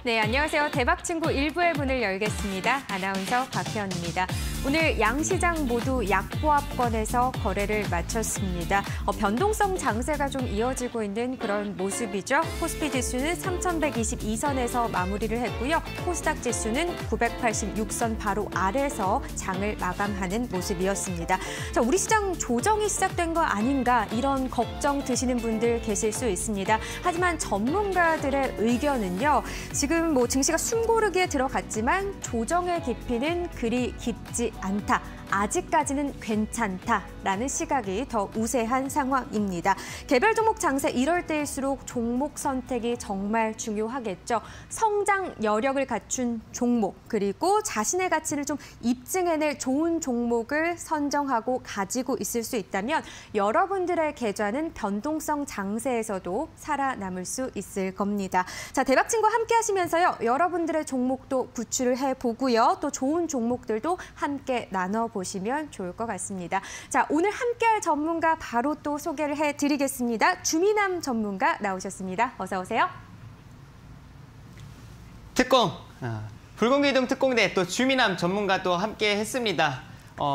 네, 안녕하세요. 대박친구 1부의 문을 열겠습니다. 아나운서 박혜원입니다. 오늘 양시장 모두 약보합권에서 거래를 마쳤습니다. 변동성 장세가 좀 이어지고 있는 그런 모습이죠. 코스피 지수는 3,122선에서 마무리를 했고요. 코스닥 지수는 986선 바로 아래서 장을 마감하는 모습이었습니다. 자, 우리 시장 조정이 시작된 거 아닌가 이런 걱정 드시는 분들 계실 수 있습니다. 하지만 전문가들의 의견은요. 지금 증시가 숨고르기에 들어갔지만 조정의 깊이는 그리 깊지 않다. 아직까지는 괜찮다라는 시각이 더 우세한 상황입니다. 개별 종목 장세 이럴 때일수록 종목 선택이 정말 중요하겠죠. 성장 여력을 갖춘 종목 그리고 자신의 가치를 좀 입증해낼 좋은 종목을 선정하고 가지고 있을 수 있다면 여러분들의 계좌는 변동성 장세에서도 살아남을 수 있을 겁니다. 자, 대박친구와 함께 하시면서요. 여러분들의 종목도 구출을 해보고요. 또 좋은 종목들도 함께 나눠보시면 좋을 것 같습니다. 자, 오늘 함께할 전문가 바로 또 소개를 해드리겠습니다. 주민남 전문가 나오셨습니다. 어서 오세요. 특공, 불공개이동 특공대 또 주민남 전문가 또 함께 했습니다.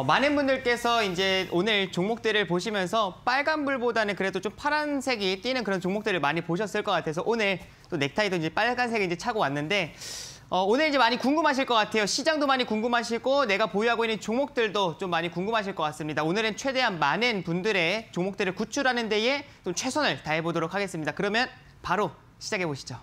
많은 분들께서 이제 오늘 종목들을 보시면서 빨간불보다는 그래도 좀 파란색이 띄는 그런 종목들을 많이 보셨을 것 같아서 오늘 또 넥타이도 이제 빨간색을 이제 차고 왔는데 오늘 이제 많이 궁금하실 것 같아요. 시장도 많이 궁금하시고 내가 보유하고 있는 종목들도 좀 많이 궁금하실 것 같습니다. 오늘은 최대한 많은 분들의 종목들을 구출하는 데에 좀 최선을 다해보도록 하겠습니다. 그러면 바로 시작해 보시죠.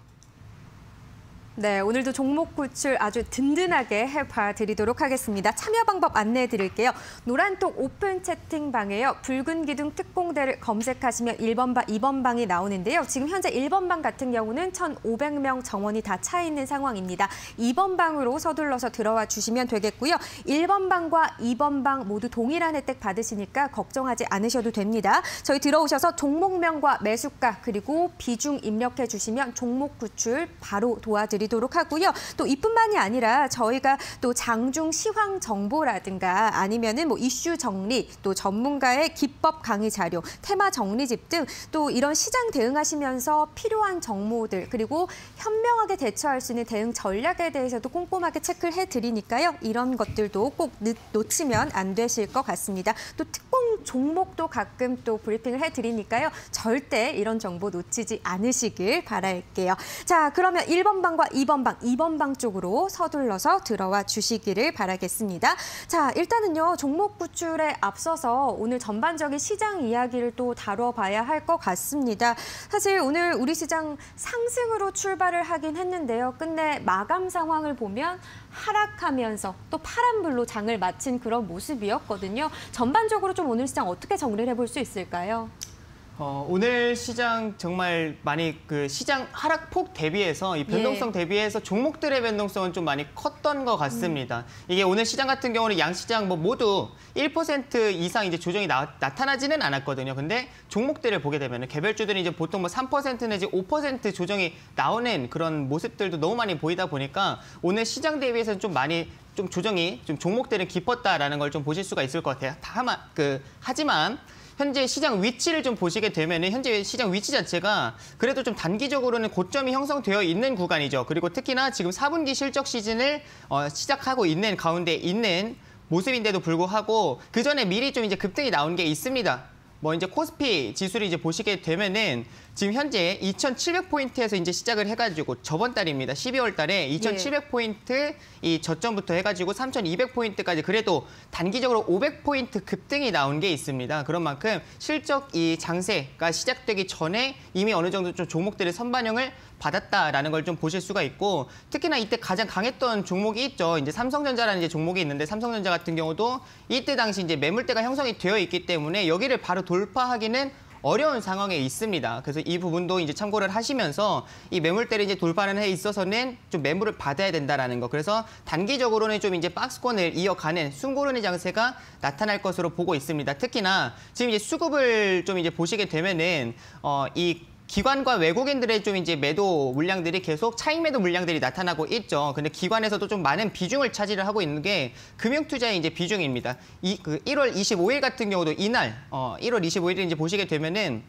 네, 오늘도 종목 구출 아주 든든하게 해봐드리도록 하겠습니다. 참여 방법 안내해 드릴게요. 노란톡 오픈 채팅방에요. 붉은 기둥 특공대를 검색하시면 1번 방, 2번 방이 나오는데요. 지금 현재 1번 방 같은 경우는 1,500명 정원이 다 차 있는 상황입니다. 2번 방으로 서둘러서 들어와 주시면 되겠고요. 1번 방과 2번 방 모두 동일한 혜택 받으시니까 걱정하지 않으셔도 됩니다. 저희 들어오셔서 종목명과 매수가 그리고 비중 입력해 주시면 종목 구출 바로 도와드리도록 하고요. 또 이뿐만이 아니라 저희가 또 장중 시황 정보라든가 아니면은 이슈 정리, 또 전문가의 기법 강의 자료, 테마 정리집 등 또 이런 시장 대응하시면서 필요한 정보들 그리고 현명하게 대처할 수 있는 대응 전략에 대해서도 꼼꼼하게 체크를 해드리니까요. 이런 것들도 꼭 놓치면 안 되실 것 같습니다. 또 특공 종목도 가끔 또 브리핑을 해드리니까요. 절대 이런 정보 놓치지 않으시길 바랄게요. 자, 그러면 1번 방과 2번 방 쪽으로 서둘러서 들어와 주시기를 바라겠습니다. 자, 일단은요. 종목 구출에 앞서서 오늘 전반적인 시장 이야기를 또 다뤄봐야 할 것 같습니다. 사실 오늘 우리 시장 상승으로 출발을 하긴 했는데요. 끝내 마감 상황을 보면 하락하면서 또 파란불로 장을 마친 그런 모습이었거든요. 전반적으로 좀 오늘 시장 어떻게 정리를 해볼 수 있을까요? 오늘 시장 정말 많이 시장 하락폭 대비해서 이 변동성 대비해서 종목들의 변동성은 좀 많이 컸던 것 같습니다. 이게 오늘 시장 같은 경우는 양시장 모두 1% 이상 이제 조정이 나타나지는 않았거든요. 근데 종목들을 보게 되면 개별주들이 이제 보통 3% 내지 5% 조정이 나오는 그런 모습들도 너무 많이 보이다 보니까 오늘 시장 대비해서는 좀 많이 조정이 종목들은 깊었다라는 걸 좀 보실 수가 있을 것 같아요. 하지만 현재 시장 위치를 좀 보시게 되면은 현재 시장 위치 자체가 그래도 좀 단기적으로는 고점이 형성되어 있는 구간이죠. 그리고 특히나 지금 4분기 실적 시즌을 시작하고 있는 가운데 있는 모습인데도 불구하고 그 전에 미리 좀 이제 급등이 나온 게 있습니다. 이제 코스피 지수를 이제 보시게 되면은 지금 현재 2,700포인트에서 이제 시작을 해가지고 저번 달입니다. 12월 달에 2,700포인트 이 저점부터 해가지고 3,200포인트까지 그래도 단기적으로 500포인트 급등이 나온 게 있습니다. 그런 만큼 실적 이 장세가 시작되기 전에 이미 어느 정도 좀 종목들의 선반영을 받았다라는 걸 좀 보실 수가 있고 특히나 이때 가장 강했던 종목이 있죠. 이제 삼성전자라는 이제 종목이 있는데 삼성전자 같은 경우도 이때 당시 이제 매물대가 형성이 되어 있기 때문에 여기를 바로 돌파하기는 어려운 상황에 있습니다. 그래서 이 부분도 이제 참고를 하시면서 이 매물대를 이제 돌파하는 해 있어서는 좀 매물을 받아야 된다라는 거. 그래서 단기적으로는 좀 이제 박스권을 이어가는 숨고르는 장세가 나타날 것으로 보고 있습니다. 특히나 지금 이제 수급을 좀 이제 보시게 되면은 이 기관과 외국인들의 좀 이제 매도 물량들이 계속 차익 매도 물량들이 나타나고 있죠. 근데 기관에서도 좀 많은 비중을 차지를 하고 있는 게 금융투자의 이제 비중입니다. 1월 25일 같은 경우도 이날 1월 25일을 이제 보시게 되면은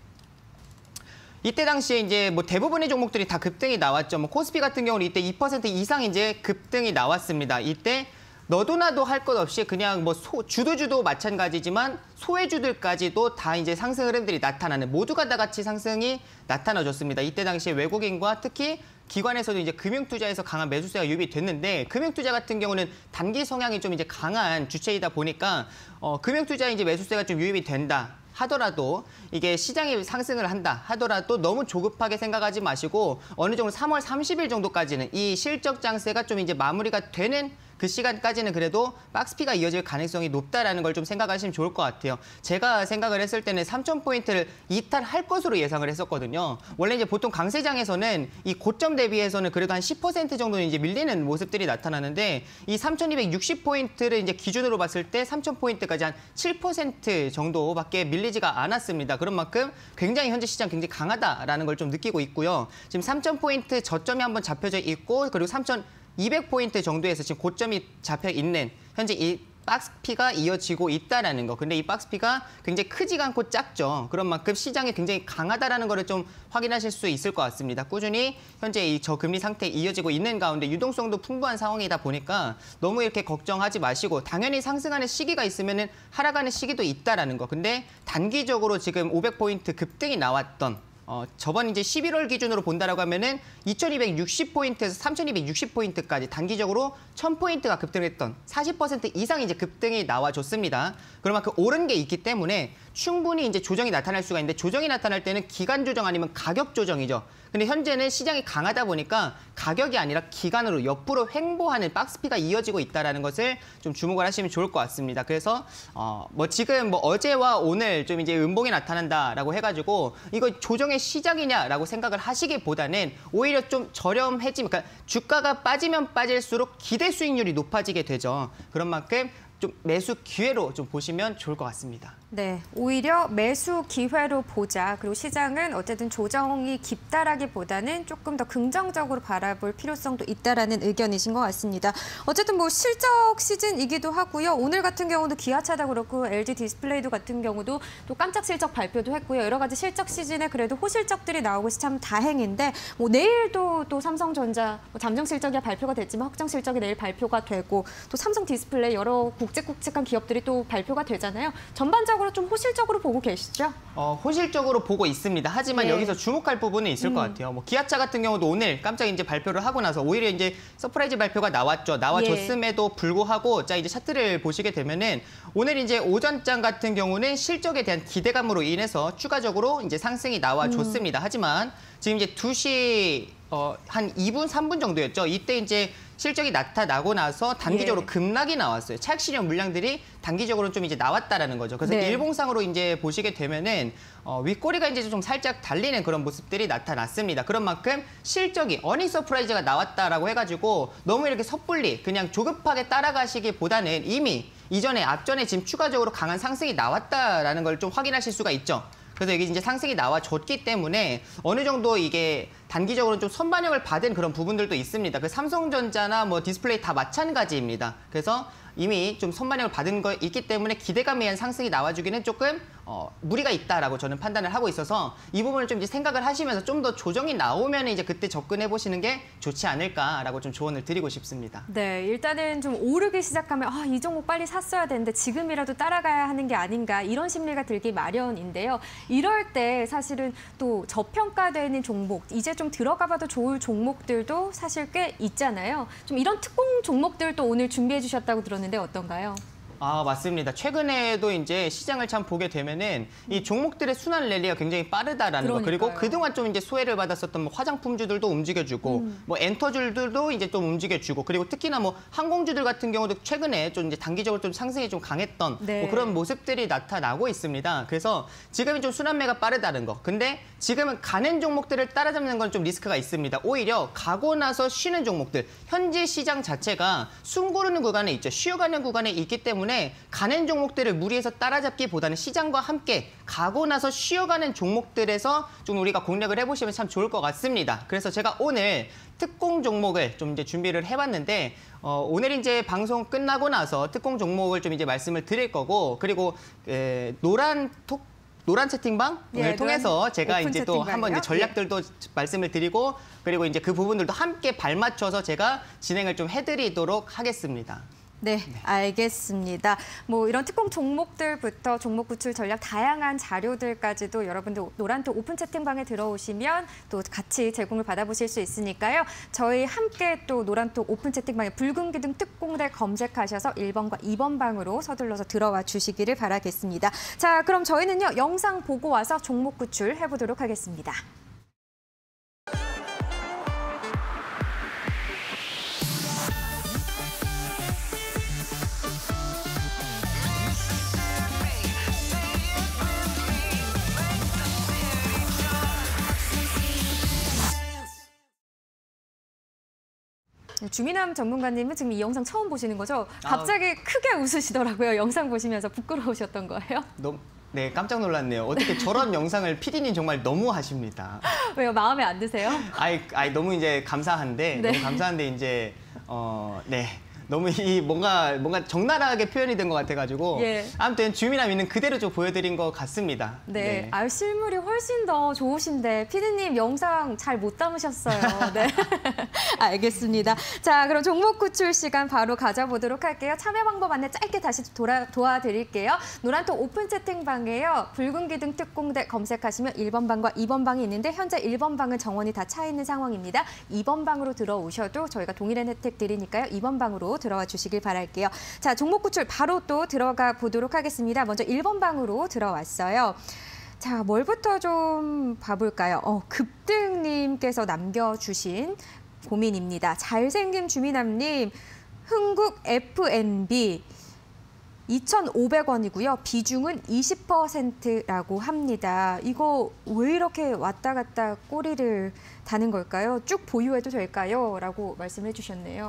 이때 당시에 이제 뭐 대부분의 종목들이 다 급등이 나왔죠. 뭐 코스피 같은 경우는 이때 2% 이상 이제 급등이 나왔습니다. 이때 너도 나도 할 것 없이 그냥 뭐 주도주도 마찬가지지만 소외주들까지도 다 이제 상승 흐름들이 나타나는, 모두가 다 같이 상승이 나타나줬습니다. 이때 당시에 외국인과 특히 기관에서도 이제 금융투자에서 강한 매수세가 유입이 됐는데, 금융투자 같은 경우는 단기 성향이 좀 이제 강한 주체이다 보니까 금융투자에 이제 매수세가 좀 유입이 된다 하더라도, 이게 시장이 상승을 한다 하더라도 너무 조급하게 생각하지 마시고 어느 정도 3월 30일 정도까지는 이 실적 장세가 좀 이제 마무리가 되는 그 시간까지는 그래도 박스피가 이어질 가능성이 높다라는 걸 좀 생각하시면 좋을 것 같아요. 제가 생각을 했을 때는 3,000포인트를 이탈할 것으로 예상을 했었거든요. 원래 이제 보통 강세장에서는 이 고점 대비해서는 그래도 한 10% 정도는 이제 밀리는 모습들이 나타나는데, 이 3,260포인트를 이제 기준으로 봤을 때 3,000포인트까지 한 7% 정도밖에 밀리지가 않았습니다. 그런 만큼 굉장히 현재 시장 굉장히 강하다라는 걸 좀 느끼고 있고요. 지금 3,000포인트 저점이 한번 잡혀져 있고, 그리고 3,200포인트 정도에서 지금 고점이 잡혀 있는 현재 이 박스피가 이어지고 있다라는 거. 근데 이 박스피가 굉장히 크지가 않고 작죠. 그런 만큼 시장이 굉장히 강하다라는 거를 좀 확인하실 수 있을 것 같습니다. 꾸준히 현재 이 저금리 상태에 이어지고 있는 가운데 유동성도 풍부한 상황이다 보니까 너무 이렇게 걱정하지 마시고, 당연히 상승하는 시기가 있으면은 하락하는 시기도 있다라는 거. 근데 단기적으로 지금 500포인트 급등이 나왔던 저번 이제 11월 기준으로 본다라고 하면은 2,260포인트에서 3,260포인트까지 단기적으로 1,000포인트가 급등했던 40% 이상 이제 급등이 나와줬습니다. 그만큼 오른 게 있기 때문에 충분히 이제 조정이 나타날 수가 있는데, 조정이 나타날 때는 기간 조정 아니면 가격 조정이죠. 근데 현재는 시장이 강하다 보니까 가격이 아니라 기간으로 옆으로 횡보하는 박스피가 이어지고 있다는 것을 좀 주목을 하시면 좋을 것 같습니다. 그래서 뭐 지금 뭐 어제와 오늘 좀 이제 음봉이 나타난다라고 해가지고 이거 조정의 시작이냐라고 생각을 하시기보다는 오히려 좀 저렴해지면, 그러니까 주가가 빠지면 빠질수록 기대 수익률이 높아지게 되죠. 그런 만큼 좀 매수 기회로 좀 보시면 좋을 것 같습니다. 네, 오히려 매수 기회로 보자. 그리고 시장은 어쨌든 조정이 깊다라기보다는 조금 더 긍정적으로 바라볼 필요성도 있다라는 의견이신 것 같습니다. 어쨌든 뭐 실적 시즌이기도 하고요. 오늘 같은 경우도 기아차도 그렇고 LG 디스플레이도 같은 경우도 또 깜짝 실적 발표도 했고요. 여러 가지 실적 시즌에 그래도 호실적들이 나오고 참 다행인데, 뭐 내일도 또 삼성전자 잠정 실적이 발표가 됐지만 확정 실적이 내일 발표가 되고, 또 삼성 디스플레이 여러 굵직굵직한 기업들이 또 발표가 되잖아요. 전반적으로 좀 호실적으로 보고 계시죠? 호실적으로 보고 있습니다. 하지만 네. 여기서 주목할 부분은 있을 것 같아요. 뭐 기아차 같은 경우도 오늘 깜짝 이제 발표를 하고 나서 오히려 이제 서프라이즈 발표가 나와줬음에도 불구하고, 자 이제 차트를 보시게 되면은 오늘 이제 오전장 같은 경우는 실적에 대한 기대감으로 인해서 추가적으로 이제 상승이 나와줬습니다. 하지만 지금 이제 2시 한 2분, 3분 정도였죠. 이때 이제 실적이 나타나고 나서 단기적으로 급락이 나왔어요. 차익 실현 물량들이 단기적으로 좀 이제 나왔다라는 거죠. 그래서 네. 일봉상으로 이제 보시게 되면은 윗꼬리가 이제 좀 살짝 달리는 그런 모습들이 나타났습니다. 그런 만큼 실적이 어닝 서프라이즈가 나왔다라고 해가지고 너무 이렇게 섣불리 그냥 조급하게 따라가시기보다는 이미 이전에 앞전에 지금 추가적으로 강한 상승이 나왔다라는 걸 좀 확인하실 수가 있죠. 그래서 이게 이제 상승이 나와줬기 때문에 어느 정도 이게 단기적으로 좀 선반영을 받은 그런 부분들도 있습니다. 그 삼성전자나 뭐 디스플레이 다 마찬가지입니다. 그래서 이미 좀 선반영을 받은 거 있기 때문에 기대감에 의한 상승이 나와주기는 조금 무리가 있다라고 저는 판단을 하고 있어서 이 부분을 좀 이제 생각을 하시면서 좀 더 조정이 나오면 이제 그때 접근해 보시는 게 좋지 않을까라고 좀 조언을 드리고 싶습니다. 네, 일단은 좀 오르기 시작하면 이 종목 빨리 샀어야 되는데 지금이라도 따라가야 하는 게 아닌가, 이런 심리가 들기 마련인데요. 이럴 때 사실은 또 저평가되는 종목, 이제 좀 들어가봐도 좋을 종목들도 사실 꽤 있잖아요. 좀 이런 특공 종목들도 오늘 준비해 주셨다고 들었는데 어떤가요? 맞습니다. 최근에도 이제 시장을 참 보게 되면은 이 종목들의 순환 랠리가 굉장히 빠르다라는 거, 그리고 그동안 좀 이제 소외를 받았었던 뭐 화장품주들도 움직여주고, 뭐 엔터주들도 이제 좀 움직여주고, 그리고 특히나 뭐 항공주들 같은 경우도 최근에 좀 이제 단기적으로 좀 상승이 좀 강했던 네. 뭐 그런 모습들이 나타나고 있습니다. 그래서 지금이 좀 순환매가 빠르다는 거. 근데 지금은 가는 종목들을 따라잡는 건 좀 리스크가 있습니다. 오히려 가고 나서 쉬는 종목들, 현재 시장 자체가 숨 고르는 구간에 있죠. 쉬어가는 구간에 있기 때문에 가는 종목들을 무리해서 따라잡기보다는 시장과 함께 가고 나서 쉬어가는 종목들에서 좀 우리가 공략을 해보시면 참 좋을 것 같습니다. 그래서 제가 오늘 특공 종목을 좀 이제 준비를 해봤는데, 오늘 이제 방송 끝나고 나서 특공 종목을 좀 이제 말씀을 드릴 거고, 그리고 노란 노란 채팅방을 예, 통해서 제가 오픈 이제 또 한번 이제 채팅방이요? 전략들도 말씀을 드리고 그리고 이제 그 부분들도 함께 발맞춰서 제가 진행을 좀 해드리도록 하겠습니다. 네, 알겠습니다. 뭐 이런 특공 종목들부터 종목 구출 전략 다양한 자료들까지도 여러분들 노란톡 오픈 채팅방에 들어오시면 또 같이 제공을 받아보실 수 있으니까요. 저희 함께 또 노란톡 오픈 채팅방에 붉은 기둥 특공대 검색하셔서 1번과 2번 방으로 서둘러서 들어와 주시기를 바라겠습니다. 자, 그럼 저희는요, 영상 보고 와서 종목 구출 해보도록 하겠습니다. 주민함 전문가님은 지금 이 영상 처음 보시는 거죠? 갑자기 크게 웃으시더라고요. 영상 보시면서 부끄러우셨던 거예요? 네, 깜짝 놀랐네요. 어떻게 저런 영상을 PD님 정말 너무 하십니다. 왜요? 마음에 안 드세요? 아이 너무 이제 감사한데 네. 너무 감사한데 이제 네. 너무 이 뭔가 적나라하게 표현이 된 것 같아가지고 예. 아무튼 주민함 있는 그대로 좀 보여드린 것 같습니다. 네. 아, 실물이 훨씬 더 좋으신데 피디님 영상 잘 못 담으셨어요. 네. 알겠습니다. 자, 그럼 종목 구출 시간 바로 가져보도록 할게요. 참여 방법 안내 짧게 다시 도와드릴게요. 노란톡 오픈 채팅방에요. 붉은 기둥 특공대 검색하시면 1번 방과 2번 방이 있는데 현재 1번 방은 정원이 다 차 있는 상황입니다. 2번 방으로 들어오셔도 저희가 동일한 혜택 드리니까요. 2번 방으로 들어와 주시길 바랄게요. 자, 종목 구출 바로 또 들어가 보도록 하겠습니다. 먼저 1번 방으로 들어왔어요. 자, 뭘부터 좀 봐볼까요? 급등님께서 남겨주신 고민입니다. 잘생김 주민남님, 흥국 F&B 2,500원이고요. 비중은 20%라고 합니다. 이거 왜 이렇게 왔다 갔다 꼬리를 다는 걸까요? 쭉 보유해도 될까요? 라고 말씀해 주셨네요.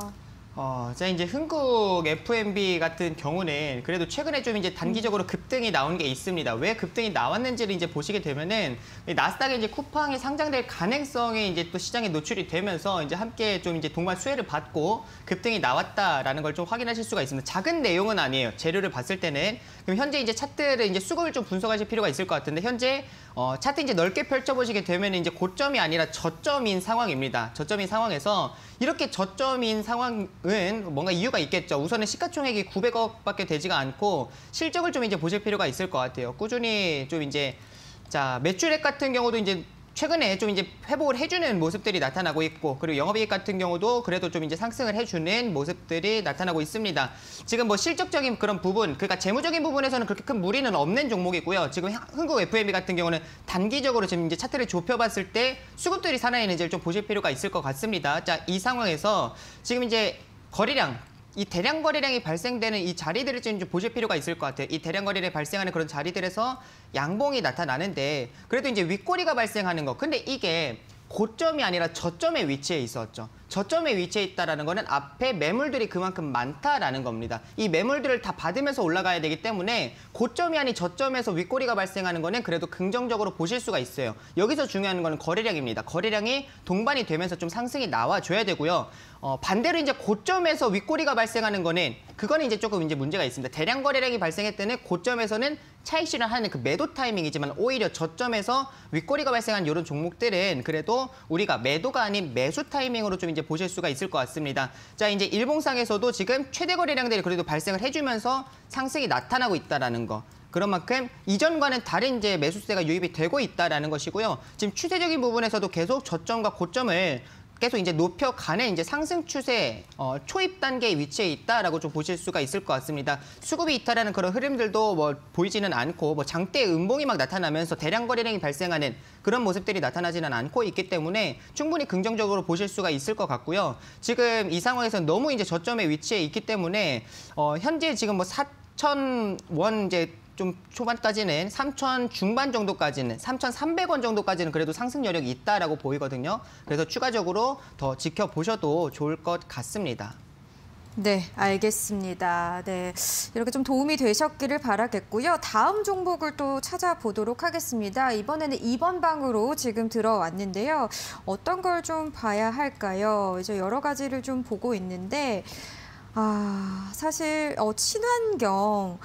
자, 이제 흥국 F&B 같은 경우는 그래도 최근에 좀 이제 단기적으로 급등이 나온 게 있습니다. 왜 급등이 나왔는지를 이제 보시게 되면은 나스닥에 이제 쿠팡이 상장될 가능성이 이제 또 시장에 노출이 되면서 이제 함께 좀 이제 동반 수혜를 받고 급등이 나왔다라는 걸 좀 확인하실 수가 있습니다. 작은 내용은 아니에요. 재료를 봤을 때는. 그럼 현재 이제 차트를 이제 수급을 좀 분석하실 필요가 있을 것 같은데 현재 차트 이제 넓게 펼쳐보시게 되면 이제 고점이 아니라 저점인 상황입니다. 저점인 상황에서 이렇게 저점인 상황은 뭔가 이유가 있겠죠. 우선은 시가총액이 900억밖에 되지가 않고 실적을 좀 이제 보실 필요가 있을 것 같아요. 꾸준히 좀 이제 자 매출액 같은 경우도 이제 최근에 좀 이제 회복을 해주는 모습들이 나타나고 있고 그리고 영업이익 같은 경우도 그래도 좀 이제 상승을 해주는 모습들이 나타나고 있습니다. 지금 뭐 실적적인 그런 부분, 그러니까 재무적인 부분에서는 그렇게 큰 무리는 없는 종목이고요. 지금 흥국 F&B 같은 경우는 단기적으로 지금 이제 차트를 좁혀봤을 때 수급들이 살아있는지를 좀 보실 필요가 있을 것 같습니다. 자, 이 상황에서 지금 이제 거래량, 이 대량 거래량이 발생되는 이 자리들을 좀 보실 필요가 있을 것 같아요. 이 대량 거래량이 발생하는 그런 자리들에서 양봉이 나타나는데 그래도 이제 윗꼬리가 발생하는 거. 근데 이게 고점이 아니라 저점의 위치에 있었죠. 저점의 위치에 있다는 거는 앞에 매물들이 그만큼 많다라는 겁니다. 이 매물들을 다 받으면서 올라가야 되기 때문에 고점이 아닌 저점에서 윗꼬리가 발생하는 거는 그래도 긍정적으로 보실 수가 있어요. 여기서 중요한 거는 거래량입니다. 거래량이 동반이 되면서 좀 상승이 나와줘야 되고요. 반대로 이제 고점에서 윗꼬리가 발생하는 거는 그거는 이제 조금 이제 문제가 있습니다. 대량 거래량이 발생할 때는 고점에서는 차익 실현하는 그 매도 타이밍이지만 오히려 저점에서 윗꼬리가 발생한 이런 종목들은 그래도 우리가 매도가 아닌 매수 타이밍으로 좀 이제 보실 수가 있을 것 같습니다. 자, 이제 일봉상에서도 지금 최대 거래량들이 그래도 발생을 해주면서 상승이 나타나고 있다라는 거. 그런 만큼 이전과는 다른 이제 매수세가 유입이 되고 있다라는 것이고요. 지금 추세적인 부분에서도 계속 저점과 고점을 계속 이제 높여가는 이제 상승 추세 초입 단계의 위치에 있다라고 좀 보실 수가 있을 것 같습니다. 수급이 이탈하는 그런 흐름들도 뭐 보이지는 않고 뭐 장대 음봉이 막 나타나면서 대량 거래량이 발생하는 그런 모습들이 나타나지는 않고 있기 때문에 충분히 긍정적으로 보실 수가 있을 것 같고요. 지금 이 상황에서 너무 이제 저점의 위치에 있기 때문에 현재 지금 뭐 4,000원 이제 좀 초반까지는 3,000 중반 정도까지는 3,300원 정도까지는 그래도 상승 여력이 있다라고 보이거든요. 그래서 추가적으로 더 지켜보셔도 좋을 것 같습니다. 네, 알겠습니다. 네, 이렇게 좀 도움이 되셨기를 바라겠고요. 다음 종목을 또 찾아보도록 하겠습니다. 이번에는 2번 방으로 지금 들어왔는데요. 어떤 걸 좀 봐야 할까요? 이제 여러 가지를 좀 보고 있는데 사실 친환경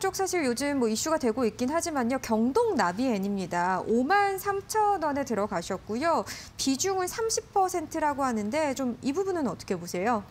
쪽 사실 요즘 뭐 이슈가 되고 있긴 하지만요. 경동 나비엔입니다. 53,000원에 들어가셨고요. 비중은 30%라고 하는데 좀 이 부분은 어떻게 보세요?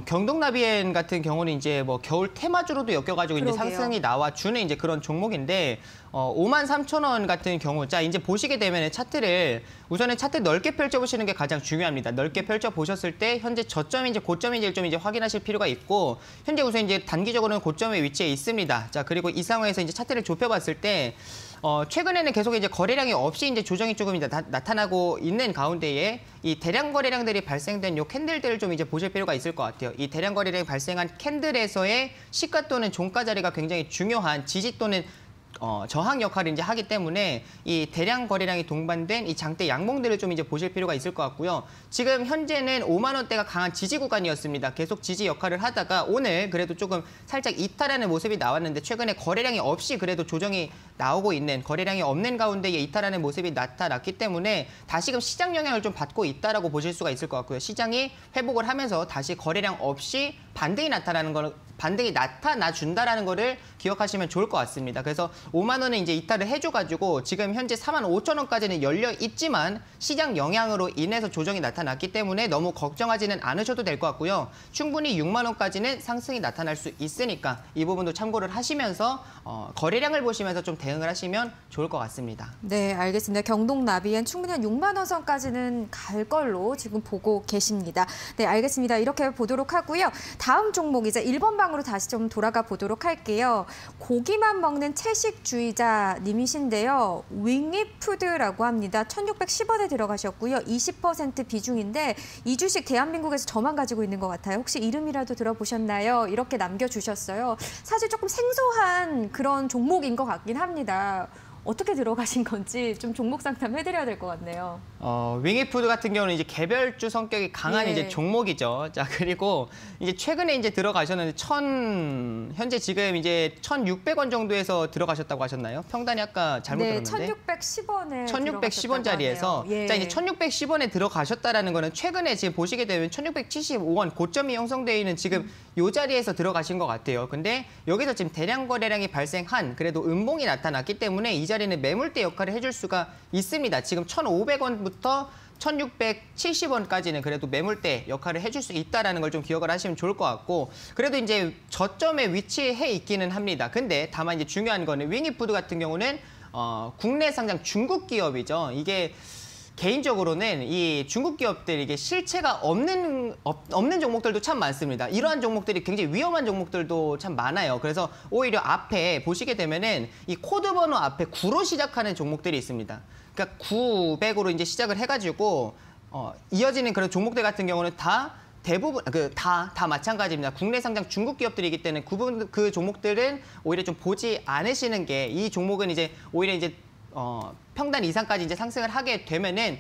경동나비엔 같은 경우는 이제 뭐 겨울 테마주로도 엮여가지고 이제 그러게요. 상승이 나와주는 이제 그런 종목인데, 53,000원 같은 경우, 자, 이제 보시게 되면 차트를, 우선은 차트 넓게 펼쳐보시는 게 가장 중요합니다. 넓게 펼쳐보셨을 때, 현재 저점인지 고점인지를 좀 이제 확인하실 필요가 있고, 현재 우선 이제 단기적으로는 고점에 위치해 있습니다. 자, 그리고 이 상황에서 이제 차트를 좁혀봤을 때, 최근에는 계속 이제 거래량이 없이 이제 조정이 조금 이제 나타나고 있는 가운데에 이 대량 거래량들이 발생된 요 캔들들을 좀 이제 보실 필요가 있을 것 같아요. 이 대량 거래량이 발생한 캔들에서의 시가 또는 종가 자리가 굉장히 중요한 지지 또는 저항 역할을 이제 하기 때문에 이 대량 거래량이 동반된 이 장대 양봉들을 좀 이제 보실 필요가 있을 것 같고요. 지금 현재는 5만 원대가 강한 지지 구간이었습니다. 계속 지지 역할을 하다가 오늘 그래도 조금 살짝 이탈하는 모습이 나왔는데, 최근에 거래량이 없이 그래도 조정이 나오고 있는, 거래량이 없는 가운데에 이탈하는 모습이 나타났기 때문에 다시금 시장 영향을 좀 받고 있다라고 보실 수가 있을 것 같고요. 시장이 회복을 하면서 다시 거래량 없이 반등이 나타나 준다라는 거를 기억하시면 좋을 것 같습니다. 그래서 5만 원은 이제 이탈을 해줘가지고 지금 현재 45,000원까지는 열려 있지만 시장 영향으로 인해서 조정이 나타났기 때문에 너무 걱정하지는 않으셔도 될 것 같고요. 충분히 6만 원까지는 상승이 나타날 수 있으니까 이 부분도 참고를 하시면서 거래량을 보시면서 좀 대응을 하시면 좋을 것 같습니다. 네, 알겠습니다. 경동 나비엔 충분히 한 6만 원 선까지는 갈 걸로 지금 보고 계십니다. 네, 알겠습니다. 이렇게 보도록 하고요. 다음 종목 이제 1번 방으로 다시 좀 돌아가 보도록 할게요. 고기만 먹는 채식주의자 님이신데요. 윙이푸드라고 합니다. 1,610원에 들어가셨고요. 20% 비중인데 이 주식 대한민국에서 저만 가지고 있는 것 같아요. 혹시 이름이라도 들어보셨나요? 이렇게 남겨주셨어요. 사실 조금 생소한 그런 종목인 것 같긴 합니다. 어떻게 들어가신 건지 좀 종목 상담 해드려야 될 것 같네요. 윙이푸드 같은 경우는 이제 개별주 성격이 강한 예. 이제 종목이죠. 자, 그리고 이제 최근에 이제 들어가셨는데 현재 지금 이제 1,600원 정도에서 들어가셨다고 하셨나요? 평단이 아까 잘못 들었는데. 1,610원에 1,610원짜리에서 예. 자, 이제 1,610원에 들어가셨다라는 거는 최근에 지금 보시게 되면 1,675원 고점이 형성되어 있는 지금 요 자리에서 들어가신 것 같아요. 근데 여기서 지금 대량 거래량이 발생한 그래도 음봉이 나타났기 때문에 이 자리는 매물대 역할을 해줄 수가 있습니다. 지금 1,500원부터 1,670원까지는 그래도 매물대 역할을 해줄 수 있다는 걸 좀 기억을 하시면 좋을 것 같고, 그래도 이제 저점에 위치해 있기는 합니다. 근데 다만 이제 중요한 거는 윙이푸드 같은 경우는 국내 상장 중국 기업이죠. 이게 개인적으로는 이 중국 기업들 이게 실체가 없는 종목들도 참 많습니다. 이러한 종목들이 굉장히 위험한 종목들도 참 많아요. 그래서 오히려 앞에 보시게 되면은 이 코드 번호 앞에 9로 시작하는 종목들이 있습니다. 그러니까 900으로 이제 시작을 해가지고 이어지는 그런 종목들 같은 경우는 다 대부분 다 마찬가지입니다. 국내 상장 중국 기업들이기 때문에 그 종목들은 오히려 좀 보지 않으시는 게, 이 종목은 이제 오히려 이제 평단 이상까지 이제 상승을 하게 되면은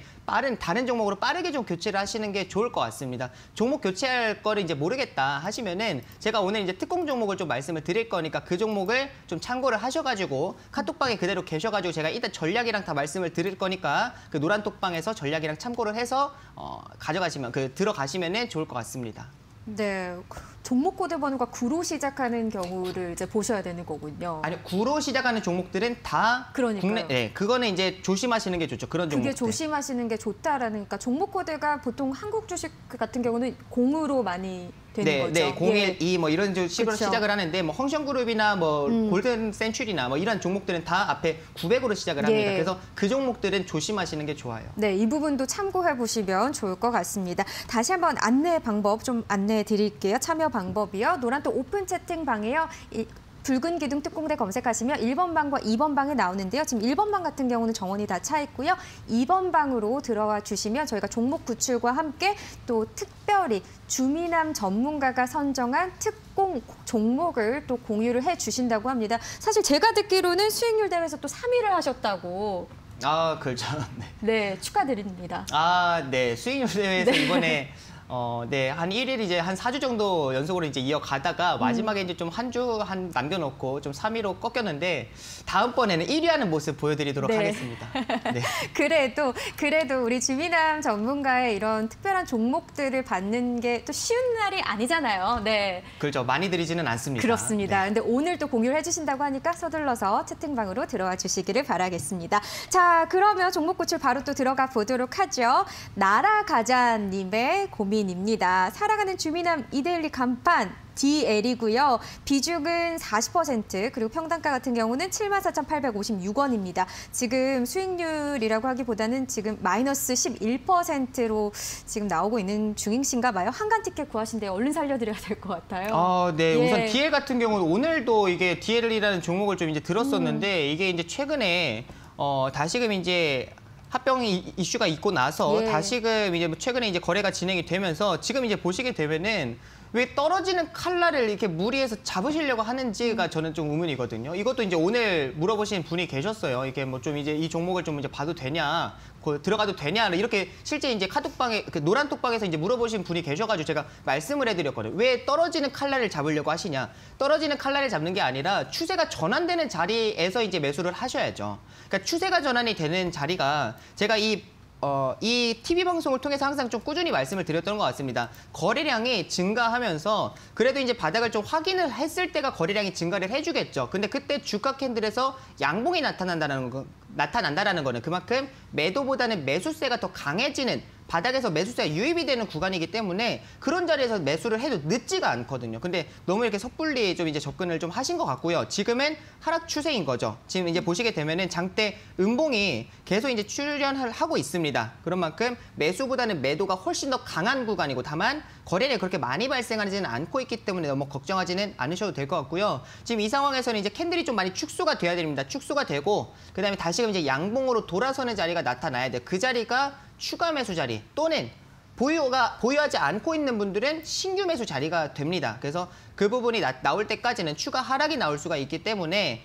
다른 종목으로 빠르게 좀 교체를 하시는 게 좋을 것 같습니다. 종목 교체할 거를 이제 모르겠다 하시면은 제가 오늘 이제 특공 종목을 좀 말씀을 드릴 거니까 그 종목을 좀 참고를 하셔가지고 카톡방에 그대로 계셔가지고 제가 이따 전략이랑 다 말씀을 드릴 거니까 그 노란톡방에서 전략이랑 참고를 해서 들어가시면은 좋을 것 같습니다. 네, 종목 코드 번호가 9로 시작하는 경우를 이제 보셔야 되는 거군요. 아니, 9로 시작하는 종목들은 다 그러니까요. 네, 그거는 이제 조심하시는 게 좋죠. 그런 종목들. 그게 조심하시는 게 좋다라는, 그러니까 종목 코드가 보통 한국 주식 같은 경우는 0으로 많이 되는 거죠. 네, 012 뭐 이런 식으로 그쵸. 시작을 하는데, 뭐 헝션그룹이나 뭐 골든 센츄리나 뭐 이런 종목들은 다 앞에 900으로 시작을 합니다. 그래서 그 종목들은 조심하시는 게 좋아요. 네, 이 부분도 참고해 보시면 좋을 것 같습니다. 다시 한번 안내 방법 좀 안내해 드릴게요. 참여 방법이요. 노란톡 오픈 채팅방에요. 붉은 기둥 특공대 검색하시면 1번 방과 2번 방이 나오는데요. 지금 1번 방 같은 경우는 정원이 다 차 있고요. 2번 방으로 들어와 주시면 저희가 종목 구출과 함께 또 특별히 주미남 전문가가 선정한 특공 종목을 또 공유를 해 주신다고 합니다. 사실 제가 듣기로는 수익률 대회에서 또 3위를 하셨다고. 아, 그렇죠. 네. 네, 축하드립니다. 아, 네. 수익률 대회에서 이번에 네, 한 1일 이제 한 4주 정도 연속으로 이제 이어가다가 마지막에 이제 좀 한 주 남겨놓고 좀 3위로 꺾였는데 다음번에는 1위 하는 모습 보여드리도록 네. 하겠습니다. 네. 그래도 우리 주미남 전문가의 이런 특별한 종목들을 받는 게 또 쉬운 날이 아니잖아요. 네. 그렇죠. 많이 드리지는 않습니다. 그렇습니다. 네. 근데 오늘 또 공유를 해주신다고 하니까 서둘러서 채팅방으로 들어와 주시기를 바라겠습니다. 자, 그러면 종목 구출 바로 또 들어가 보도록 하죠. 나라가자님의 고민입니다. 살아가는 주미남 이데일리 간판 DL이고요. 비중은 40%, 그리고 평단가 같은 경우는 74,856원입니다. 지금 수익률이라고 하기보다는 지금 마이너스 11%로 지금 나오고 있는 중인신가 봐요. 한간 티켓 구하신데 얼른 살려드려야 될 것 같아요. 네. 예. 우선 DL 같은 경우는 오늘도 이게 DL이라는 종목을 좀 이제 들었었는데 이게 이제 최근에 다시금 이제 합병이 이슈가 있고 나서 예. 다시금 이제 최근에 이제 거래가 진행이 되면서 지금 이제 보시게 되면은 왜 떨어지는 칼날을 이렇게 무리해서 잡으시려고 하는지가 저는 좀 의문이거든요. 이것도 이제 오늘 물어보신 분이 계셨어요. 이게 뭐 좀 이제 이 종목을 좀 이제 봐도 되냐, 들어가도 되냐, 이렇게 실제 이제 카톡방에 노란 톡방에서 이제 물어보신 분이 계셔가지고 제가 말씀을 해드렸거든요. 왜 떨어지는 칼날을 잡으려고 하시냐? 떨어지는 칼날을 잡는 게 아니라 추세가 전환되는 자리에서 이제 매수를 하셔야죠. 그러니까 추세가 전환이 되는 자리가 제가 이 TV 방송을 통해서 항상 좀 꾸준히 말씀을 드렸던 것 같습니다. 거래량이 증가하면서 그래도 이제 바닥을 좀 확인을 했을 때가 거래량이 증가를 해주겠죠. 근데 그때 주가 캔들에서 양봉이 나타난다라는 거는 그만큼 매도보다는 매수세가 더 강해지는 바닥에서 매수세가 유입이 되는 구간이기 때문에 그런 자리에서 매수를 해도 늦지가 않거든요. 근데 너무 이렇게 섣불리 좀 이제 접근을 좀 하신 것 같고요. 지금은 하락 추세인 거죠. 지금 이제 보시게 되면은 장대 음봉이 계속 이제 출현을 하고 있습니다. 그런 만큼 매수보다는 매도가 훨씬 더 강한 구간이고 다만 거래량이 그렇게 많이 발생하지는 않고 있기 때문에 너무 걱정하지는 않으셔도 될 것 같고요. 지금 이 상황에서는 이제 캔들이 좀 많이 축소가 돼야 됩니다. 축소가 되고 그다음에 다시금 이제 양봉으로 돌아서는 자리가 나타나야 돼요. 그 자리가 추가 매수 자리 또는 보유하지 않고 있는 분들은 신규 매수 자리가 됩니다. 그래서 그 부분이 나올 때까지는 추가 하락이 나올 수가 있기 때문에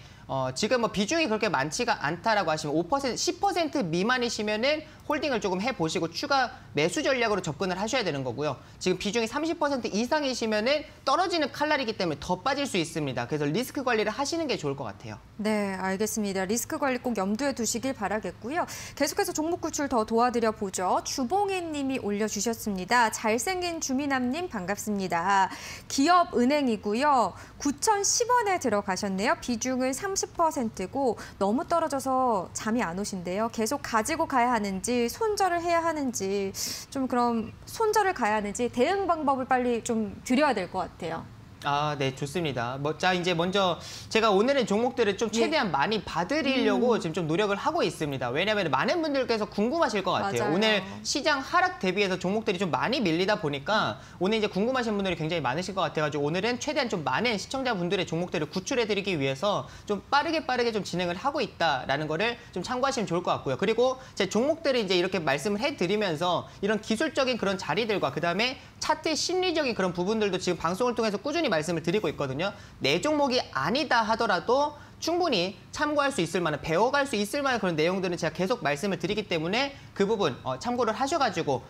지금 뭐 비중이 그렇게 많지가 않다라고 하시면 5%, 10% 미만이시면은 홀딩을 조금 해보시고 추가 매수 전략으로 접근을 하셔야 되는 거고요. 지금 비중이 30% 이상이시면은 떨어지는 칼날이기 때문에 더 빠질 수 있습니다. 그래서 리스크 관리를 하시는 게 좋을 것 같아요. 네, 알겠습니다. 리스크 관리 꼭 염두에 두시길 바라겠고요. 계속해서 종목 구출 더 도와드려 보죠. 주봉희 님이 올려주셨습니다. 잘생긴 주미남님 반갑습니다. 기업은행이고요. 9,010원에 들어가셨네요. 비중은 30%고 너무 떨어져서 잠이 안 오신대요. 계속 가지고 가야 하는지 손절을 해야 하는지 좀 그럼 손절을 가야 하는지 대응 방법을 빨리 좀 드려야 될 것 같아요. 네, 좋습니다. 자, 이제 먼저 제가 오늘의 종목들을 좀 최대한 많이 봐드리려고 지금 좀 노력을 하고 있습니다. 왜냐하면 많은 분들께서 궁금하실 것 같아요. 맞아요. 오늘 시장 하락 대비해서 종목들이 좀 많이 밀리다 보니까 오늘 이제 궁금하신 분들이 굉장히 많으실 것 같아가지고 오늘은 최대한 좀 많은 시청자분들의 종목들을 구출해드리기 위해서 좀 빠르게 좀 진행을 하고 있다라는 거를 좀 참고하시면 좋을 것 같고요. 그리고 제 종목들을 이제 이렇게 말씀을 해드리면서 이런 기술적인 그런 자리들과 그다음에 차트의 심리적인 그런 부분들도 지금 방송을 통해서 꾸준히 말씀을 드리고 있거든요. 내 종목이 아니다 하더라도 충분히 참고할 수 있을 만한, 배워갈 수 있을 만한 그런 내용들은 제가 계속 말씀을 드리기 때문에 그 부분 참고를 하셔가지고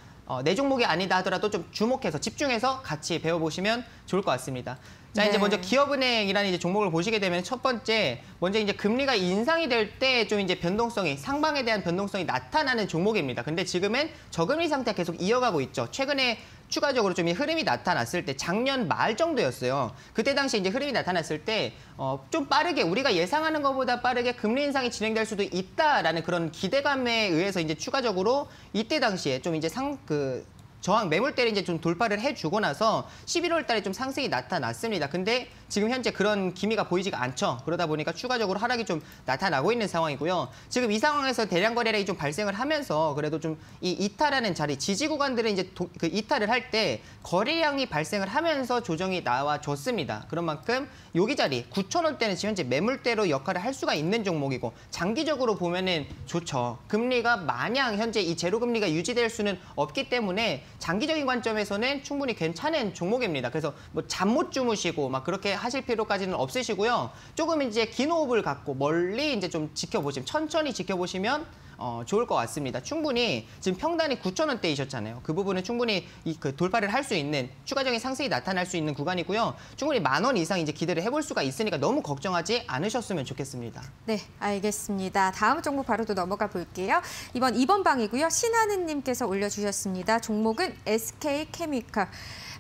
내 종목이 아니다 하더라도 좀 주목해서 집중해서 같이 배워보시면 좋을 것 같습니다. 자, 이제 네. 먼저 기업은행이라는 이제 종목을 보시게 되면 첫 번째, 먼저 이제 금리가 인상이 될 때 좀 이제 변동성이, 상방에 대한 변동성이 나타나는 종목입니다. 근데 지금은 저금리 상태가 계속 이어가고 있죠. 최근에 추가적으로 좀 이 흐름이 나타났을 때 작년 말 정도였어요. 그때 당시 이제 흐름이 나타났을 때 좀 빠르게 우리가 예상하는 것보다 빠르게 금리 인상이 진행될 수도 있다라는 그런 기대감에 의해서 이제 추가적으로 이때 당시에 좀 이제 저항 매물대를 이제 좀 돌파를 해주고 나서 11월 달에 좀 상승이 나타났습니다. 근데 지금 현재 그런 기미가 보이지가 않죠. 그러다 보니까 추가적으로 하락이 좀 나타나고 있는 상황이고요. 지금 이 상황에서 대량 거래량이 좀 발생을 하면서 그래도 좀 이 이탈하는 자리, 지지 구간들은 이제 그 이탈을 할 때 거래량이 발생을 하면서 조정이 나와줬습니다. 그런 만큼 여기 자리 9,000원대는 지금 현재 매물대로 역할을 할 수가 있는 종목이고 장기적으로 보면은 좋죠. 금리가 마냥 현재 이 제로 금리가 유지될 수는 없기 때문에 장기적인 관점에서는 충분히 괜찮은 종목입니다. 그래서 뭐 잠 못 주무시고 막 그렇게 하실 필요까지는 없으시고요. 조금 이제 긴 호흡을 갖고 멀리 이제 좀 지켜보시면 천천히 지켜보시면 좋을 것 같습니다. 충분히 지금 평단이 9,000원대이셨잖아요. 그 부분은 충분히 그 돌파를 할 수 있는 추가적인 상승이 나타날 수 있는 구간이고요. 충분히 10,000원 이상 이제 기대를 해볼 수가 있으니까 너무 걱정하지 않으셨으면 좋겠습니다. 네, 알겠습니다. 다음 종목 바로 또 넘어가 볼게요. 이번 2번 방이고요. 신하느님께서 올려주셨습니다. 종목은 SK케미칼.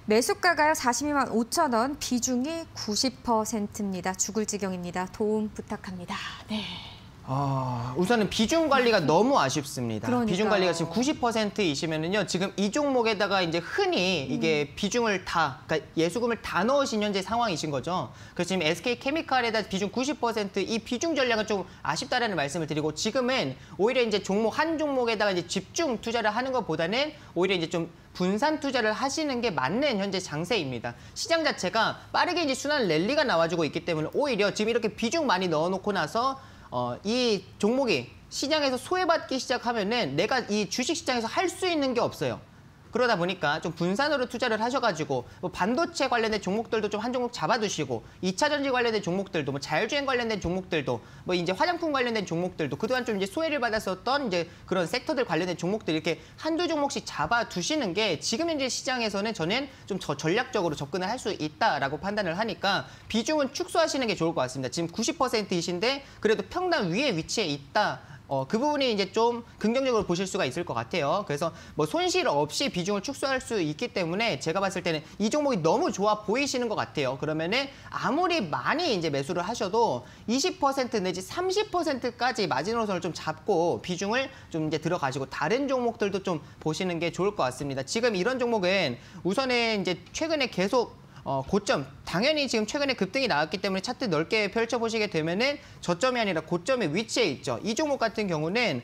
매수가가요 42만 5천 원, 비중이 90%입니다. 죽을 지경입니다. 도움 부탁합니다. 네. 우선은 비중 관리가 너무 아쉽습니다. 그러니까요. 비중 관리가 지금 90%이시면은요, 지금 이 종목에다가 이제 흔히 이게 비중을 그러니까 예수금을 다 넣으신 현재 상황이신 거죠. 그래서 지금 SK케미칼에다 비중 90% 이 비중 전략은 좀 아쉽다라는 말씀을 드리고, 지금은 오히려 이제 한 종목에다가 이제 집중 투자를 하는 것보다는 오히려 이제 좀 분산 투자를 하시는 게 맞는 현재 장세입니다. 시장 자체가 빠르게 이제 순환 랠리가 나와주고 있기 때문에 오히려 지금 이렇게 비중 많이 넣어놓고 나서 이 종목이 시장에서 소외받기 시작하면은 내가 이 주식시장에서 할 수 있는 게 없어요. 그러다 보니까 좀 분산으로 투자를 하셔가지고 뭐 반도체 관련된 종목들도 좀 한 종목 잡아두시고 2차 전지 관련된 종목들도 뭐 자율주행 관련된 종목들도 뭐 이제 화장품 관련된 종목들도 그동안 좀 이제 소외를 받았었던 이제 그런 섹터들 관련된 종목들 이렇게 한두 종목씩 잡아두시는 게 지금 현재 시장에서는 저는 좀 전략적으로 접근을 할 수 있다라고 판단을 하니까 비중은 축소하시는 게 좋을 것 같습니다. 지금 90%이신데 그래도 평단 위에 위치해 있다. 그 부분이 이제 좀 긍정적으로 보실 수가 있을 것 같아요. 그래서 뭐 손실 없이 비중을 축소할 수 있기 때문에 제가 봤을 때는 이 종목이 너무 좋아 보이시는 것 같아요. 그러면은 아무리 많이 이제 매수를 하셔도 20% 내지 30%까지 마지노선을 좀 잡고 비중을 좀 이제 들어가시고 다른 종목들도 좀 보시는 게 좋을 것 같습니다. 지금 이런 종목은 우선은 이제 최근에 계속 고점, 당연히 지금 최근에 급등이 나왔기 때문에 차트 넓게 펼쳐보시게 되면은 저점이 아니라 고점에 위치해 있죠. 이 종목 같은 경우는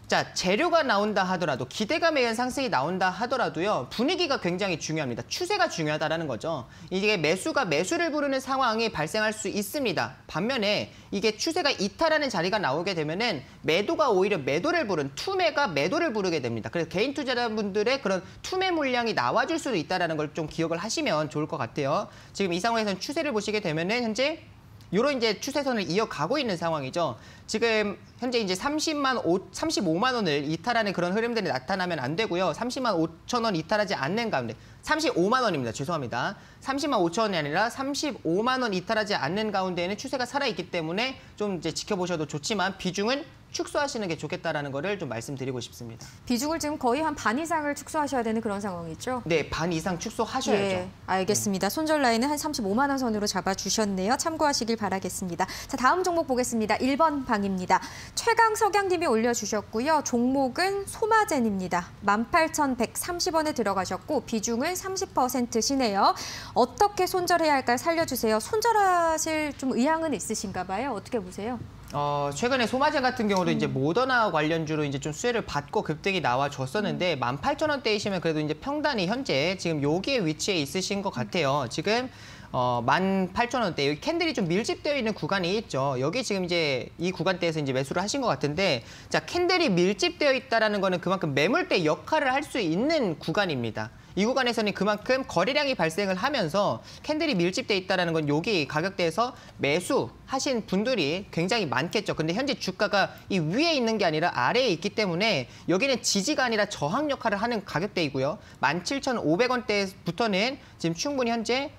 자, 재료가 나온다 하더라도 기대감에 의한 상승이 나온다 하더라도요. 분위기가 굉장히 중요합니다. 추세가 중요하다라는 거죠. 이게 매수가 매수를 부르는 상황이 발생할 수 있습니다. 반면에 이게 추세가 이탈하는 자리가 나오게 되면은 매도가 오히려 매도를 부른 투매가 매도를 부르게 됩니다. 그래서 개인 투자자분들의 그런 투매 물량이 나와줄 수도 있다라는 걸 좀 기억을 하시면 좋을 것 같아요. 지금 이 상황에서는 추세를 보시게 되면은 현재 요런 이제 추세선을 이어가고 있는 상황이죠. 지금 현재 이제 35만 원을 이탈하는 그런 흐름들이 나타나면 안 되고요. 30만 5천 원 이탈하지 않는 가운데 35만 원입니다. 죄송합니다. 30만 5천 원이 아니라 35만 원 이탈하지 않는 가운데에는 추세가 살아있기 때문에 좀 이제 지켜보셔도 좋지만 비중은 축소하시는 게 좋겠다라는 거를 좀 말씀드리고 싶습니다. 비중을 지금 거의 한 반 이상을 축소하셔야 되는 그런 상황이죠? 네, 반 이상 축소하셔야죠. 예, 알겠습니다. 손절 라인은 한 35만 원 선으로 잡아주셨네요. 참고하시길 바라겠습니다. 자, 다음 종목 보겠습니다. 1번 방입니다. 최강석양님이 올려주셨고요. 종목은 소마젠입니다. 18,130원에 들어가셨고 비중은 30%시네요. 어떻게 손절해야 할까요? 살려주세요. 손절하실 좀 의향은 있으신가 봐요. 어떻게 보세요? 최근에 소마젠 같은 경우도 이제 모더나 관련주로 이제 좀 수혜를 받고 급등이 나와줬었는데 18,000원대이시면 그래도 이제 평단이 현재 지금 여기에 위치해 있으신 것 같아요. 지금 18,000원대 여기 캔들이 좀 밀집되어 있는 구간이 있죠. 여기 지금 이제 이 구간대에서 이제 매수를 하신 것 같은데, 자, 캔들이 밀집되어 있다라는 거는 그만큼 매물대 역할을 할 수 있는 구간입니다. 이 구간에서는 그만큼 거래량이 발생을 하면서 캔들이 밀집돼 있다는 건 여기 가격대에서 매수하신 분들이 굉장히 많겠죠. 근데 현재 주가가 이 위에 있는 게 아니라 아래에 있기 때문에 여기는 지지가 아니라 저항 역할을 하는 가격대이고요. 17,500원대부터는 지금 충분히 현재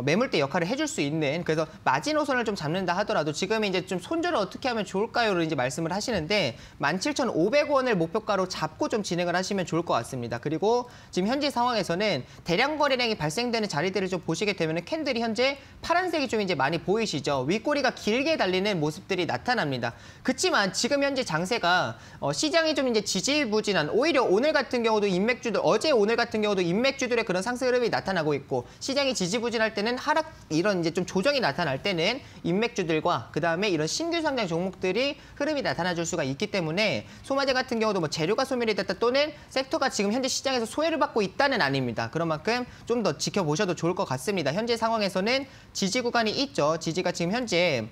매물대 역할을 해줄 수 있는, 그래서 마지노선을 좀 잡는다 하더라도 지금 이제 좀 손절을 어떻게 하면 좋을까요를 이제 말씀을 하시는데 17,500원을 목표가로 잡고 좀 진행을 하시면 좋을 것 같습니다. 그리고 지금 현재 상황에서는 대량 거래량이 발생되는 자리들을 좀 보시게 되면 캔들이 현재 파란색이 좀 이제 많이 보이시죠. 윗꼬리가 길게 달리는 모습들이 나타납니다. 그렇지만 지금 현재 장세가 시장이 좀 이제 지지부진한, 오히려 오늘 같은 경우도 인맥주들, 어제 오늘 같은 경우도 인맥주들의 그런 상승 흐름이 나타나고 있고, 시장이 지지부진할 때는 하락, 이런 이제 좀 조정이 나타날 때는 인맥주들과 그다음에 이런 신규 상장 종목들이 흐름이 나타나 줄 수가 있기 때문에 소마제 같은 경우도 뭐 재료가 소멸이 됐다 또는 섹터가 지금 현재 시장에서 소외를 받고 있다는 아닙니다. 그런 만큼 좀 더 지켜보셔도 좋을 것 같습니다. 현재 상황에서는 지지 구간이 있죠. 지지가 지금 현재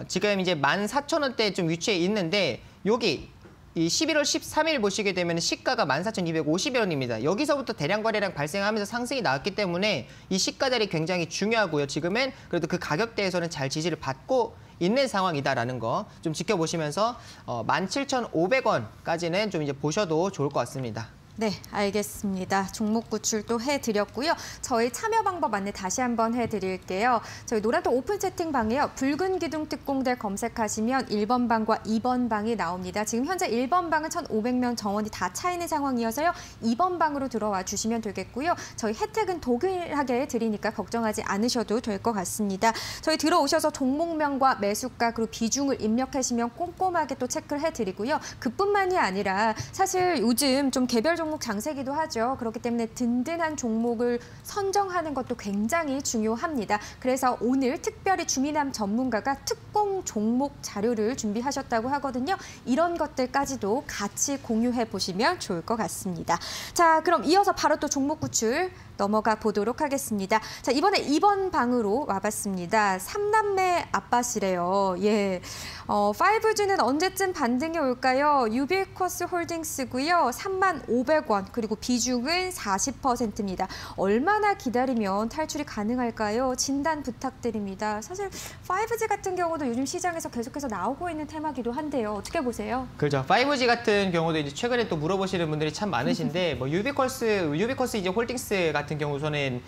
지금 이제 14,000원대에 좀 위치해 있는데, 여기 이 11월 13일 보시게 되면 시가가 14,250원입니다. 여기서부터 대량 거래량 발생하면서 상승이 나왔기 때문에 이 시가 자리 굉장히 중요하고요. 지금은 그래도 그 가격대에서는 잘 지지를 받고 있는 상황이다라는 거 좀 지켜보시면서 17,500원까지는 좀 이제 보셔도 좋을 것 같습니다. 네, 알겠습니다. 종목 구출 또 해드렸고요. 저희 참여 방법 안내 다시 한번 해드릴게요. 저희 노란톡 오픈 채팅방에요. 붉은 기둥 특공대 검색하시면 1번 방과 2번 방이 나옵니다. 지금 현재 1번 방은 1,500명 정원이 다 차 있는 상황이어서요. 2번 방으로 들어와 주시면 되겠고요. 저희 혜택은 동일하게 드리니까 걱정하지 않으셔도 될 것 같습니다. 저희 들어오셔서 종목명과 매수가 그리고 비중을 입력하시면 꼼꼼하게 또 체크를 해드리고요. 그뿐만이 아니라 사실 요즘 좀 개별 종목 장세기도 하죠. 그렇기 때문에 든든한 종목을 선정하는 것도 굉장히 중요합니다. 그래서 오늘 특별히 주민함 전문가가 특공 종목 자료를 준비하셨다고 하거든요. 이런 것들까지도 같이 공유해 보시면 좋을 것 같습니다. 자, 그럼 이어서 바로 또 종목 구출 넘어가 보도록 하겠습니다. 자, 이번에 2번 방으로 와봤습니다. 3남매 아빠시래요. 예. 5G는 언제쯤 반등이 올까요? 유비쿼스 홀딩스고요. 35,500원 그리고 비중은 40%입니다. 얼마나 기다리면 탈출이 가능할까요? 진단 부탁드립니다. 사실 5G 같은 경우도 요즘 시장에서 계속해서 나오고 있는 테마기도 한데요. 어떻게 보세요? 그렇죠. 5G 같은 경우도 이제 최근에 또 물어보시는 분들이 참 많으신데 뭐 유비쿼스 이제 홀딩스 같은 경우 우선은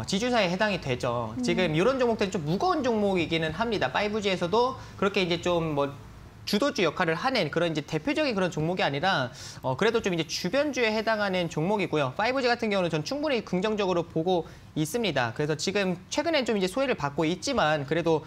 지주사에 해당이 되죠. 지금 이런 종목들은 좀 무거운 종목이기는 합니다. 5G에서도 그렇게 이제 좀 뭐 주도주 역할을 하는 그런 이제 대표적인 그런 종목이 아니라 그래도 좀 이제 주변주에 해당하는 종목이고요. 5G 같은 경우는 전 충분히 긍정적으로 보고 있습니다. 그래서 지금 최근에 좀 이제 소외를 받고 있지만 그래도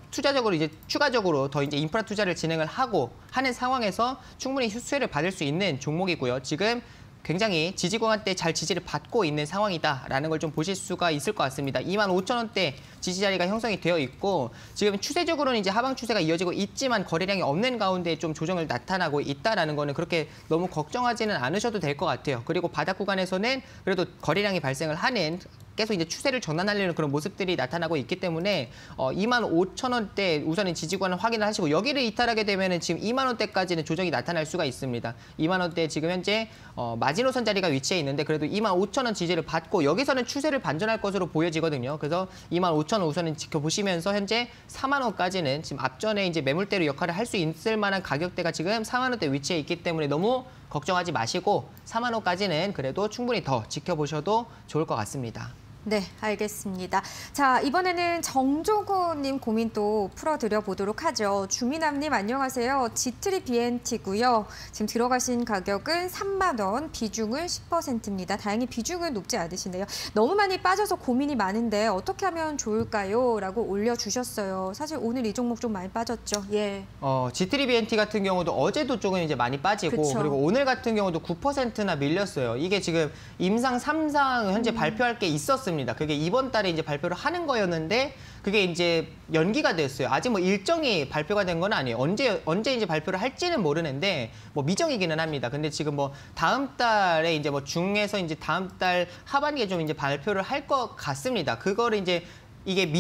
투자적으로 이제 추가적으로 더 이제 인프라 투자를 진행을 하고 하는 상황에서 충분히 수혜를 받을 수 있는 종목이고요. 지금 굉장히 지지구간 때 잘 지지를 받고 있는 상황이다라는 걸 좀 보실 수가 있을 것 같습니다. 25,000원대 지지 자리가 형성이 되어 있고 지금 추세적으로는 이제 하방 추세가 이어지고 있지만 거래량이 없는 가운데 좀 조정을 나타나고 있다라는 거는 그렇게 너무 걱정하지는 않으셔도 될 것 같아요. 그리고 바닥 구간에서는 그래도 거래량이 발생을 하는 계속 이제 추세를 전환하려는 그런 모습들이 나타나고 있기 때문에 25,000원대 우선은 지지구간을 확인을 하시고 여기를 이탈하게 되면은 지금 2만 원대까지는 조정이 나타날 수가 있습니다. 2만 원대 지금 현재 마지노선 자리가 위치해 있는데 그래도 25,000원 지지를 받고 여기서는 추세를 반전할 것으로 보여지거든요. 그래서 25,000원 우선은 지켜보시면서 현재 4만 원까지는 지금 앞전에 이제 매물대로 역할을 할 수 있을 만한 가격대가 지금 4만 원대 위치해 있기 때문에 너무 걱정하지 마시고 4만 원까지는 그래도 충분히 더 지켜보셔도 좋을 것 같습니다. 네, 알겠습니다. 자, 이번에는 정종호님 고민 또 풀어드려 보도록 하죠. 주민남님 안녕하세요. G3 BNT고요. 지금 들어가신 가격은 3만 원, 비중은 10%입니다. 다행히 비중은 높지 않으시네요. 너무 많이 빠져서 고민이 많은데 어떻게 하면 좋을까요? 라고 올려주셨어요. 사실 오늘 이 종목 좀 많이 빠졌죠. 예. G3 BNT 같은 경우도 어제도 조금 이제 많이 빠지고 그쵸. 그리고 오늘 같은 경우도 9%나 밀렸어요. 이게 지금 임상 3상 현재 발표할 게 있었습니다. 그게 이번 달에 이제 발표를 하는 거였는데 그게 이제 연기가 됐어요. 아직 뭐 일정이 발표가 된 건 아니에요. 언제 이제 발표를 할지는 모르는데 뭐 미정이기는 합니다. 근데 지금 뭐 다음 달에 이제 뭐 중에서 이제 다음 달 하반기에 좀 이제 발표를 할 것 같습니다. 그거를 이제 이게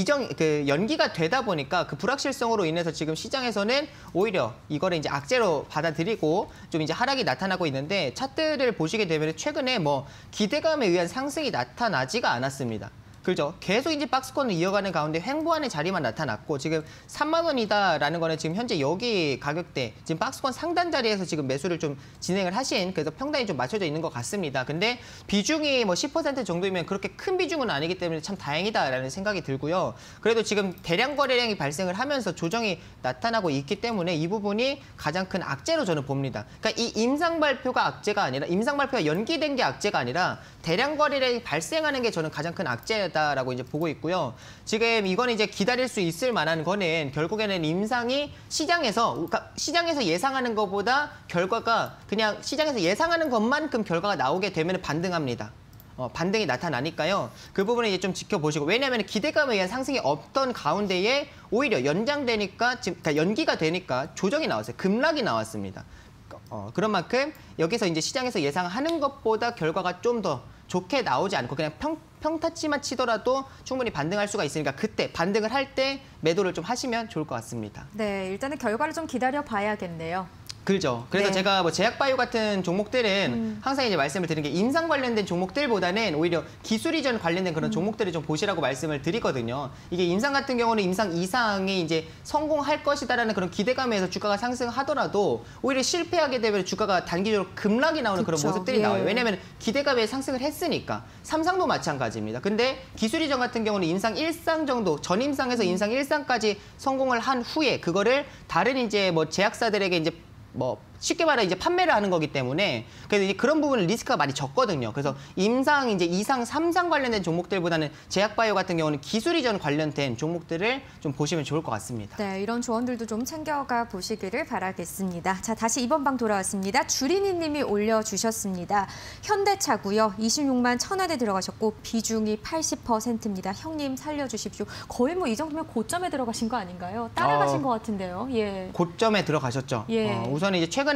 연기가 되다 보니까 그 불확실성으로 인해서 지금 시장에서는 오히려 이거를 이제 악재로 받아들이고 좀 이제 하락이 나타나고 있는데 차트를 보시게 되면 최근에 뭐 기대감에 의한 상승이 나타나지가 않았습니다. 그렇죠. 계속 이제 박스권을 이어가는 가운데 횡보하는 자리만 나타났고 지금 3만 원이다라는 거는 지금 현재 여기 가격대 지금 박스권 상단 자리에서 지금 매수를 좀 진행을 하신 그래서 평단이 좀 맞춰져 있는 것 같습니다. 근데 비중이 뭐 10% 정도이면 그렇게 큰 비중은 아니기 때문에 참 다행이다라는 생각이 들고요. 그래도 지금 대량 거래량이 발생을 하면서 조정이 나타나고 있기 때문에 이 부분이 가장 큰 악재로 저는 봅니다. 그러니까 이 임상 발표가 악재가 아니라 임상 발표가 연기된 게 악재가 아니라 대량 거래량이 발생하는 게 저는 가장 큰 악재다라고 이제 보고 있고요. 지금 이건 이제 기다릴 수 있을 만한 거는 결국에는 임상이 시장에서 예상하는 것보다 결과가 그냥 시장에서 예상하는 것만큼 결과가 나오게 되면 반등합니다. 반등이 나타나니까요. 그 부분을 이제 좀 지켜보시고 왜냐하면 기대감에 의한 상승이 없던 가운데에 오히려 연장되니까 그러니까 연기가 되니까 조정이 나왔어요. 급락이 나왔습니다. 그런 만큼 여기서 이제 시장에서 예상하는 것보다 결과가 좀 더 좋게 나오지 않고 그냥 평타치만 치더라도 충분히 반등할 수가 있으니까 그때 반등을 할 때 매도를 좀 하시면 좋을 것 같습니다. 네, 일단은 결과를 좀 기다려 봐야겠네요. 그렇죠. 그래서 네. 제가 뭐 제약바이오 같은 종목들은 항상 이제 말씀을 드린 게 임상 관련된 종목들보다는 오히려 기술 이전 관련된 그런 종목들을 좀 보시라고 말씀을 드리거든요. 이게 임상 같은 경우는 임상 이상이 이제 성공할 것이다라는 그런 기대감에서 주가가 상승하더라도 오히려 실패하게 되면 주가가 단기적으로 급락이 나오는 그런 그쵸. 모습들이 예. 나와요. 왜냐하면 기대감에 상승을 했으니까. 삼성도 마찬가지입니다. 근데 기술 이전 같은 경우는 임상 1상 정도, 전임상에서 임상 1상까지 성공을 한 후에 그거를 다른 이제 뭐 제약사들에게 이제 뭐 쉽게 말해 이제 판매를 하는 거기 때문에 그래서 이제 그런 부분은 리스크가 많이 적거든요. 그래서 임상 이제 2상, 3상 관련된 종목들보다는 제약바이오 같은 경우는 기술 이전 관련된 종목들을 좀 보시면 좋을 것 같습니다. 네, 이런 조언들도 좀 챙겨가 보시기를 바라겠습니다. 자, 다시 이번 방 돌아왔습니다. 주린이 님이 올려주셨습니다. 현대차고요. 26만 1,000원에 들어가셨고 비중이 80%입니다. 형님 살려주십시오. 거의 뭐 이 정도면 고점에 들어가신 거 아닌가요? 따라가신 것 같은데요. 예. 고점에 들어가셨죠. 예. 우선 이제 최근에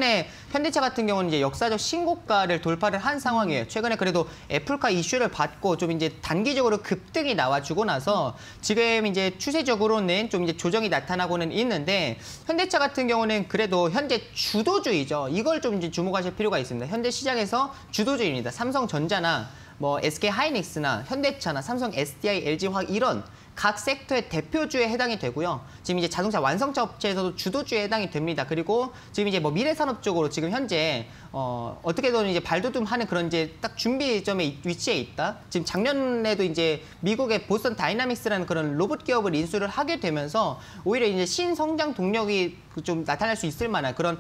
현대차 같은 경우는 이제 역사적 신고가를 돌파를 한 상황이에요. 최근에 그래도 애플카 이슈를 받고 좀 이제 단기적으로 급등이 나와주고 나서 지금 이제 추세적으로는 좀 이제 조정이 나타나고는 있는데 현대차 같은 경우는 그래도 현재 주도주의죠. 이걸 좀 이제 주목하실 필요가 있습니다. 현재 시장에서 주도주의입니다. 삼성전자나 뭐 SK하이닉스나 현대차나 삼성 SDI, LG화학 이런 각 섹터의 대표주에 해당이 되고요. 지금 이제 자동차 완성차 업체에서도 주도주에 해당이 됩니다. 그리고 지금 이제 뭐 미래산업 쪽으로 지금 현재 어떻게든 이제 발돋움하는 그런 이제 딱 준비점에 위치해 있다. 지금 작년에도 이제 미국의 보스턴 다이나믹스라는 그런 로봇 기업을 인수를 하게 되면서 오히려 이제 신성장 동력이 좀 나타날 수 있을 만한 그런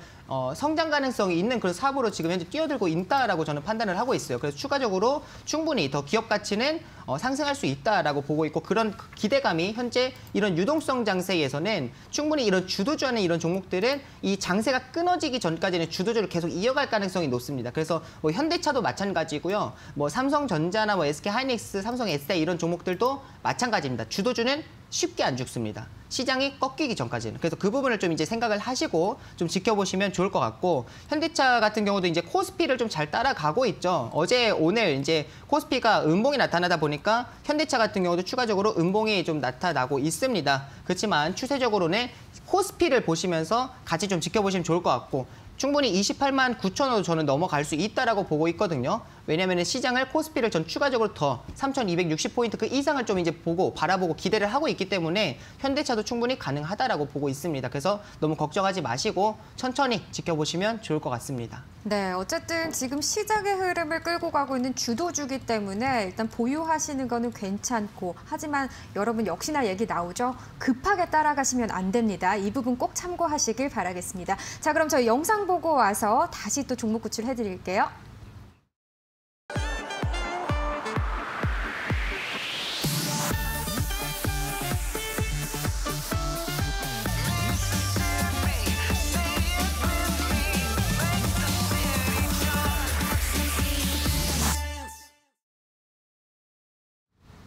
성장 가능성이 있는 그런 사업으로 지금 현재 뛰어들고 있다라고 저는 판단을 하고 있어요. 그래서 추가적으로 충분히 더 기업 가치는 상승할 수 있다라고 보고 있고 그런 기대감이 현재 이런 유동성 장세에서는 충분히 이런 주도주하는 이런 종목들은 이 장세가 끊어지기 전까지는 주도주를 계속 이어갈 가능성이 높습니다. 그래서 뭐 현대차도 마찬가지고요. 뭐 삼성전자나 뭐 SK하이닉스, 삼성 SDI 이런 종목들도 마찬가지입니다. 주도주는 쉽게 안 죽습니다. 시장이 꺾이기 전까지는. 그래서 그 부분을 좀 이제 생각을 하시고 좀 지켜보시면 좋을 것 같고 현대차 같은 경우도 이제 코스피를 좀 잘 따라가고 있죠. 어제 오늘 이제 코스피가 음봉이 나타나다 보니까 현대차 같은 경우도 추가적으로 음봉이 좀 나타나고 있습니다. 그렇지만 추세적으로는 코스피를 보시면서 같이 좀 지켜보시면 좋을 것 같고 충분히 28만 9천원도 저는 넘어갈 수 있다라고 보고 있거든요. 왜냐하면 시장을 코스피를 전 추가적으로 더 3,260포인트 그 이상을 좀 이제 바라보고 기대를 하고 있기 때문에 현대차도 충분히 가능하다라고 보고 있습니다. 그래서 너무 걱정하지 마시고 천천히 지켜보시면 좋을 것 같습니다. 네, 어쨌든 지금 시장의 흐름을 끌고 가고 있는 주도주기 때문에 일단 보유하시는 거는 괜찮고 하지만 여러분 역시나 얘기 나오죠. 급하게 따라가시면 안 됩니다. 이 부분 꼭 참고하시길 바라겠습니다. 자, 그럼 저희 영상 보고 와서 다시 또 종목 구출해드릴게요.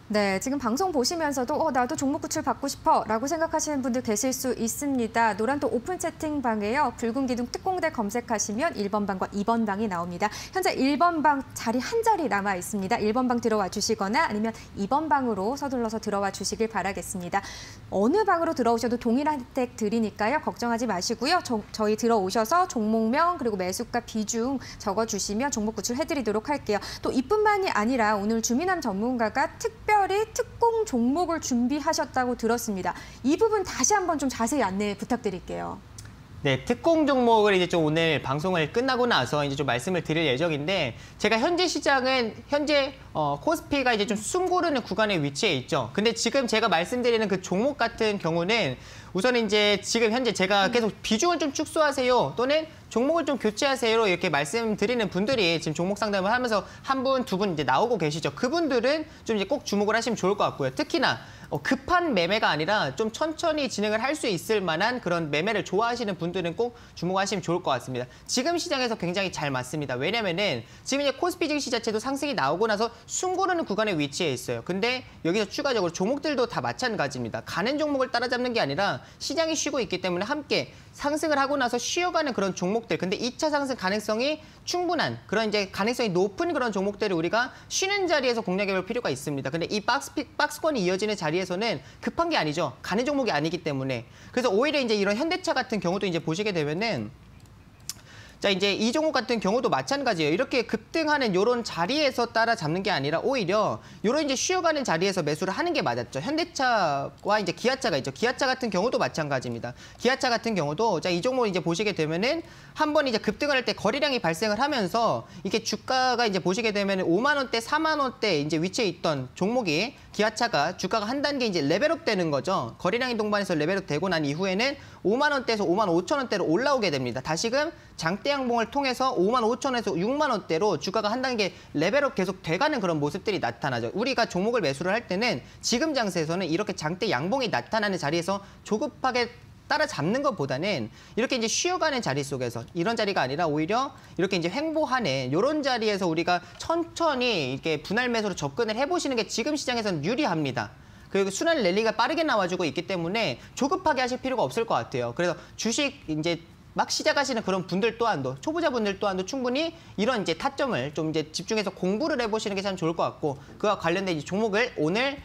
네, 지금 방송 보시면서도 나도 종목 구출 받고 싶어 라고 생각하시는 분들 계실 수 있습니다. 노란톡 오픈 채팅방에요. 붉은 기둥 특공대 검색하시면 1번 방과 2번 방이 나옵니다. 현재 1번 방 자리 한 자리 남아 있습니다. 1번 방 들어와 주시거나 아니면 2번 방으로 서둘러서 들어와 주시길 바라겠습니다. 어느 방으로 들어오셔도 동일한 혜택 드리니까요. 걱정하지 마시고요. 저희 들어오셔서 종목명 그리고 매수가 비중 적어주시면 종목 구출해드리도록 할게요. 또 이뿐만이 아니라 오늘 주민함 전문가가 특별히 특공 종목을 준비하셨다고 들었습니다. 이 부분 다시 한번 좀 자세히 안내 부탁드릴게요. 네, 특공 종목을 이제 좀 오늘 방송을 끝나고 나서 이제 좀 말씀을 드릴 예정인데 제가 현재 시장은 현재 코스피가 이제 좀 숨 고르는 구간에 위치해 있죠. 근데 지금 제가 말씀드리는 그 종목 같은 경우는 우선 이제 지금 현재 제가 계속 비중을 좀 축소하세요 또는 종목을 좀 교체하세요 이렇게 말씀드리는 분들이 지금 종목 상담을 하면서 한 분, 두 분 이제 나오고 계시죠. 그분들은 좀 이제 꼭 주목을 하시면 좋을 것 같고요. 특히나 급한 매매가 아니라 좀 천천히 진행을 할 수 있을 만한 그런 매매를 좋아하시는 분들은 꼭 주목하시면 좋을 것 같습니다. 지금 시장에서 굉장히 잘 맞습니다. 왜냐면은 지금 이제 코스피 증시 자체도 상승이 나오고 나서 숨 고르는 구간에 위치해 있어요. 근데 여기서 추가적으로 종목들도 다 마찬가지입니다. 가는 종목을 따라잡는 게 아니라 시장이 쉬고 있기 때문에 함께 상승을 하고 나서 쉬어가는 그런 종목들. 근데 2차 상승 가능성이 충분한 그런 이제 가능성이 높은 그런 종목들을 우리가 쉬는 자리에서 공략해 볼 필요가 있습니다. 근데 이 박스권이 이어지는 자리에서는 급한 게 아니죠. 가는 종목이 아니기 때문에. 그래서 오히려 이제 이런 현대차 같은 경우도 이제 보시게 되면은 자, 이제 이 종목 같은 경우도 마찬가지예요. 이렇게 급등하는 이런 자리에서 따라잡는 게 아니라 오히려 이런 이제 쉬어가는 자리에서 매수를 하는 게 맞았죠. 현대차와 이제 기아차가 있죠. 기아차 같은 경우도 마찬가지입니다. 기아차 같은 경우도 자, 이 종목 이제 보시게 되면은 한번 이제 급등을 할 때 거래량이 발생을 하면서 이게 주가가 이제 보시게 되면은 5만 원대, 4만 원대 이제 위치에 있던 종목이 기아차가 주가가 한 단계 이제 레벨업 되는 거죠. 거래량이 동반해서 레벨업 되고 난 이후에는 5만 원대에서 5만 5천 원대로 올라오게 됩니다. 다시금 장대 양봉을 통해서 5만 5천 원에서 6만 원대로 주가가 한 단계 레벨업 계속 돼가는 그런 모습들이 나타나죠. 우리가 종목을 매수를 할 때는 지금 장세에서는 이렇게 장대 양봉이 나타나는 자리에서 조급하게 따라잡는 것보다는 이렇게 이제 쉬어가는 자리 속에서 이런 자리가 아니라 오히려 이렇게 이제 횡보하는 이런 자리에서 우리가 천천히 이렇게 분할 매수로 접근을 해보시는 게 지금 시장에서는 유리합니다. 그리고 순환 랠리가 빠르게 나와주고 있기 때문에 조급하게 하실 필요가 없을 것 같아요. 그래서 주식 이제 막 시작하시는 그런 분들 또한도 초보자분들 또한도 충분히 이런 이제 타점을 좀 이제 집중해서 공부를 해보시는 게 참 좋을 것 같고 그와 관련된 이 종목을 오늘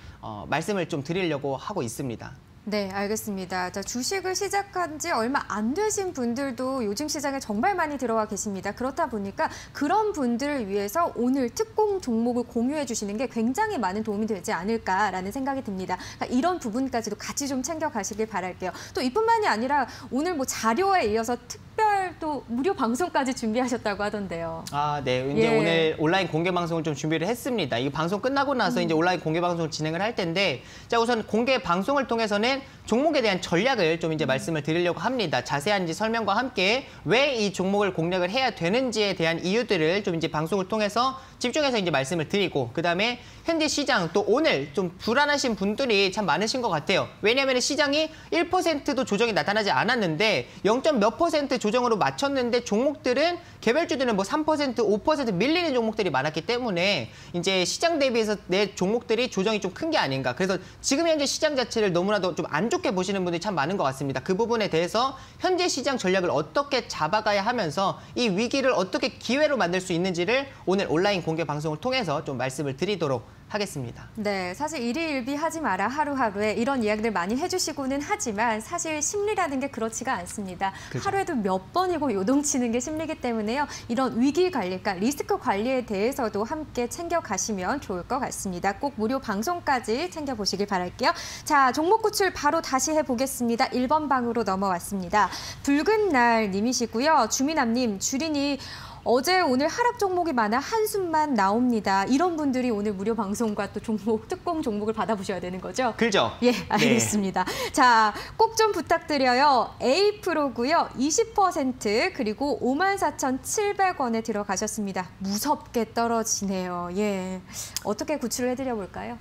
말씀을 좀 드리려고 하고 있습니다. 네, 알겠습니다. 자, 주식을 시작한 지 얼마 안 되신 분들도 요즘 시장에 정말 많이 들어와 계십니다. 그렇다 보니까 그런 분들을 위해서 오늘 특공 종목을 공유해 주시는 게 굉장히 많은 도움이 되지 않을까라는 생각이 듭니다. 그러니까 이런 부분까지도 같이 좀 챙겨가시길 바랄게요. 또 이뿐만이 아니라 오늘 뭐 자료에 이어서 특별 또 무료 방송까지 준비하셨다고 하던데요. 아, 네. 이제 예. 오늘 온라인 공개 방송을 좀 준비를 했습니다. 이 방송 끝나고 나서 이제 온라인 공개 방송을 진행을 할 텐데, 자, 우선 공개 방송을 통해서는 종목에 대한 전략을 좀 이제 말씀을 드리려고 합니다. 자세한 이제 설명과 함께 왜 이 종목을 공략을 해야 되는지에 대한 이유들을 좀 이제 방송을 통해서 집중해서 이제 말씀을 드리고, 그다음에 현재 시장 또 오늘 좀 불안하신 분들이 참 많으신 것 같아요. 왜냐하면 시장이 1%도 조정이 나타나지 않았는데 0. 몇 % 조정으로 맞췄는데 종목들은 개별주들은 뭐 3%, 5% 밀리는 종목들이 많았기 때문에 이제 시장 대비해서 내 종목들이 조정이 좀 큰 게 아닌가. 그래서 지금 현재 시장 자체를 너무나도 좀 안 좋게 보시는 분들이 참 많은 것 같습니다. 그 부분에 대해서 현재 시장 전략을 어떻게 잡아가야 하면서 이 위기를 어떻게 기회로 만들 수 있는지를 오늘 온라인 공개 방송을 통해서 좀 말씀을 드리도록 하겠습니다. 네, 사실 일희일비하지 마라 하루하루에 이런 이야기들 많이 해주시고는 하지만 사실 심리라는 게 그렇지가 않습니다. 그렇죠. 하루에도 몇 번이고 요동치는 게 심리이기 때문에요. 이런 위기 관리가 리스크 관리에 대해서도 함께 챙겨가시면 좋을 것 같습니다. 꼭 무료 방송까지 챙겨보시길 바랄게요. 자, 종목 구출 바로 다시 해보겠습니다. 1번 방으로 넘어왔습니다. 붉은 날 님이시고요. 주민남님, 주린이 어제 오늘 하락 종목이 많아 한숨만 나옵니다. 이런 분들이 오늘 무료 방송과 또 종목, 특공 종목을 받아보셔야 되는 거죠? 그렇죠? 예, 알겠습니다. 네. 자, 꼭 좀 부탁드려요. A프로고요. 20% 그리고 54,700원에 들어가셨습니다. 무섭게 떨어지네요. 예, 어떻게 구출을 해드려 볼까요?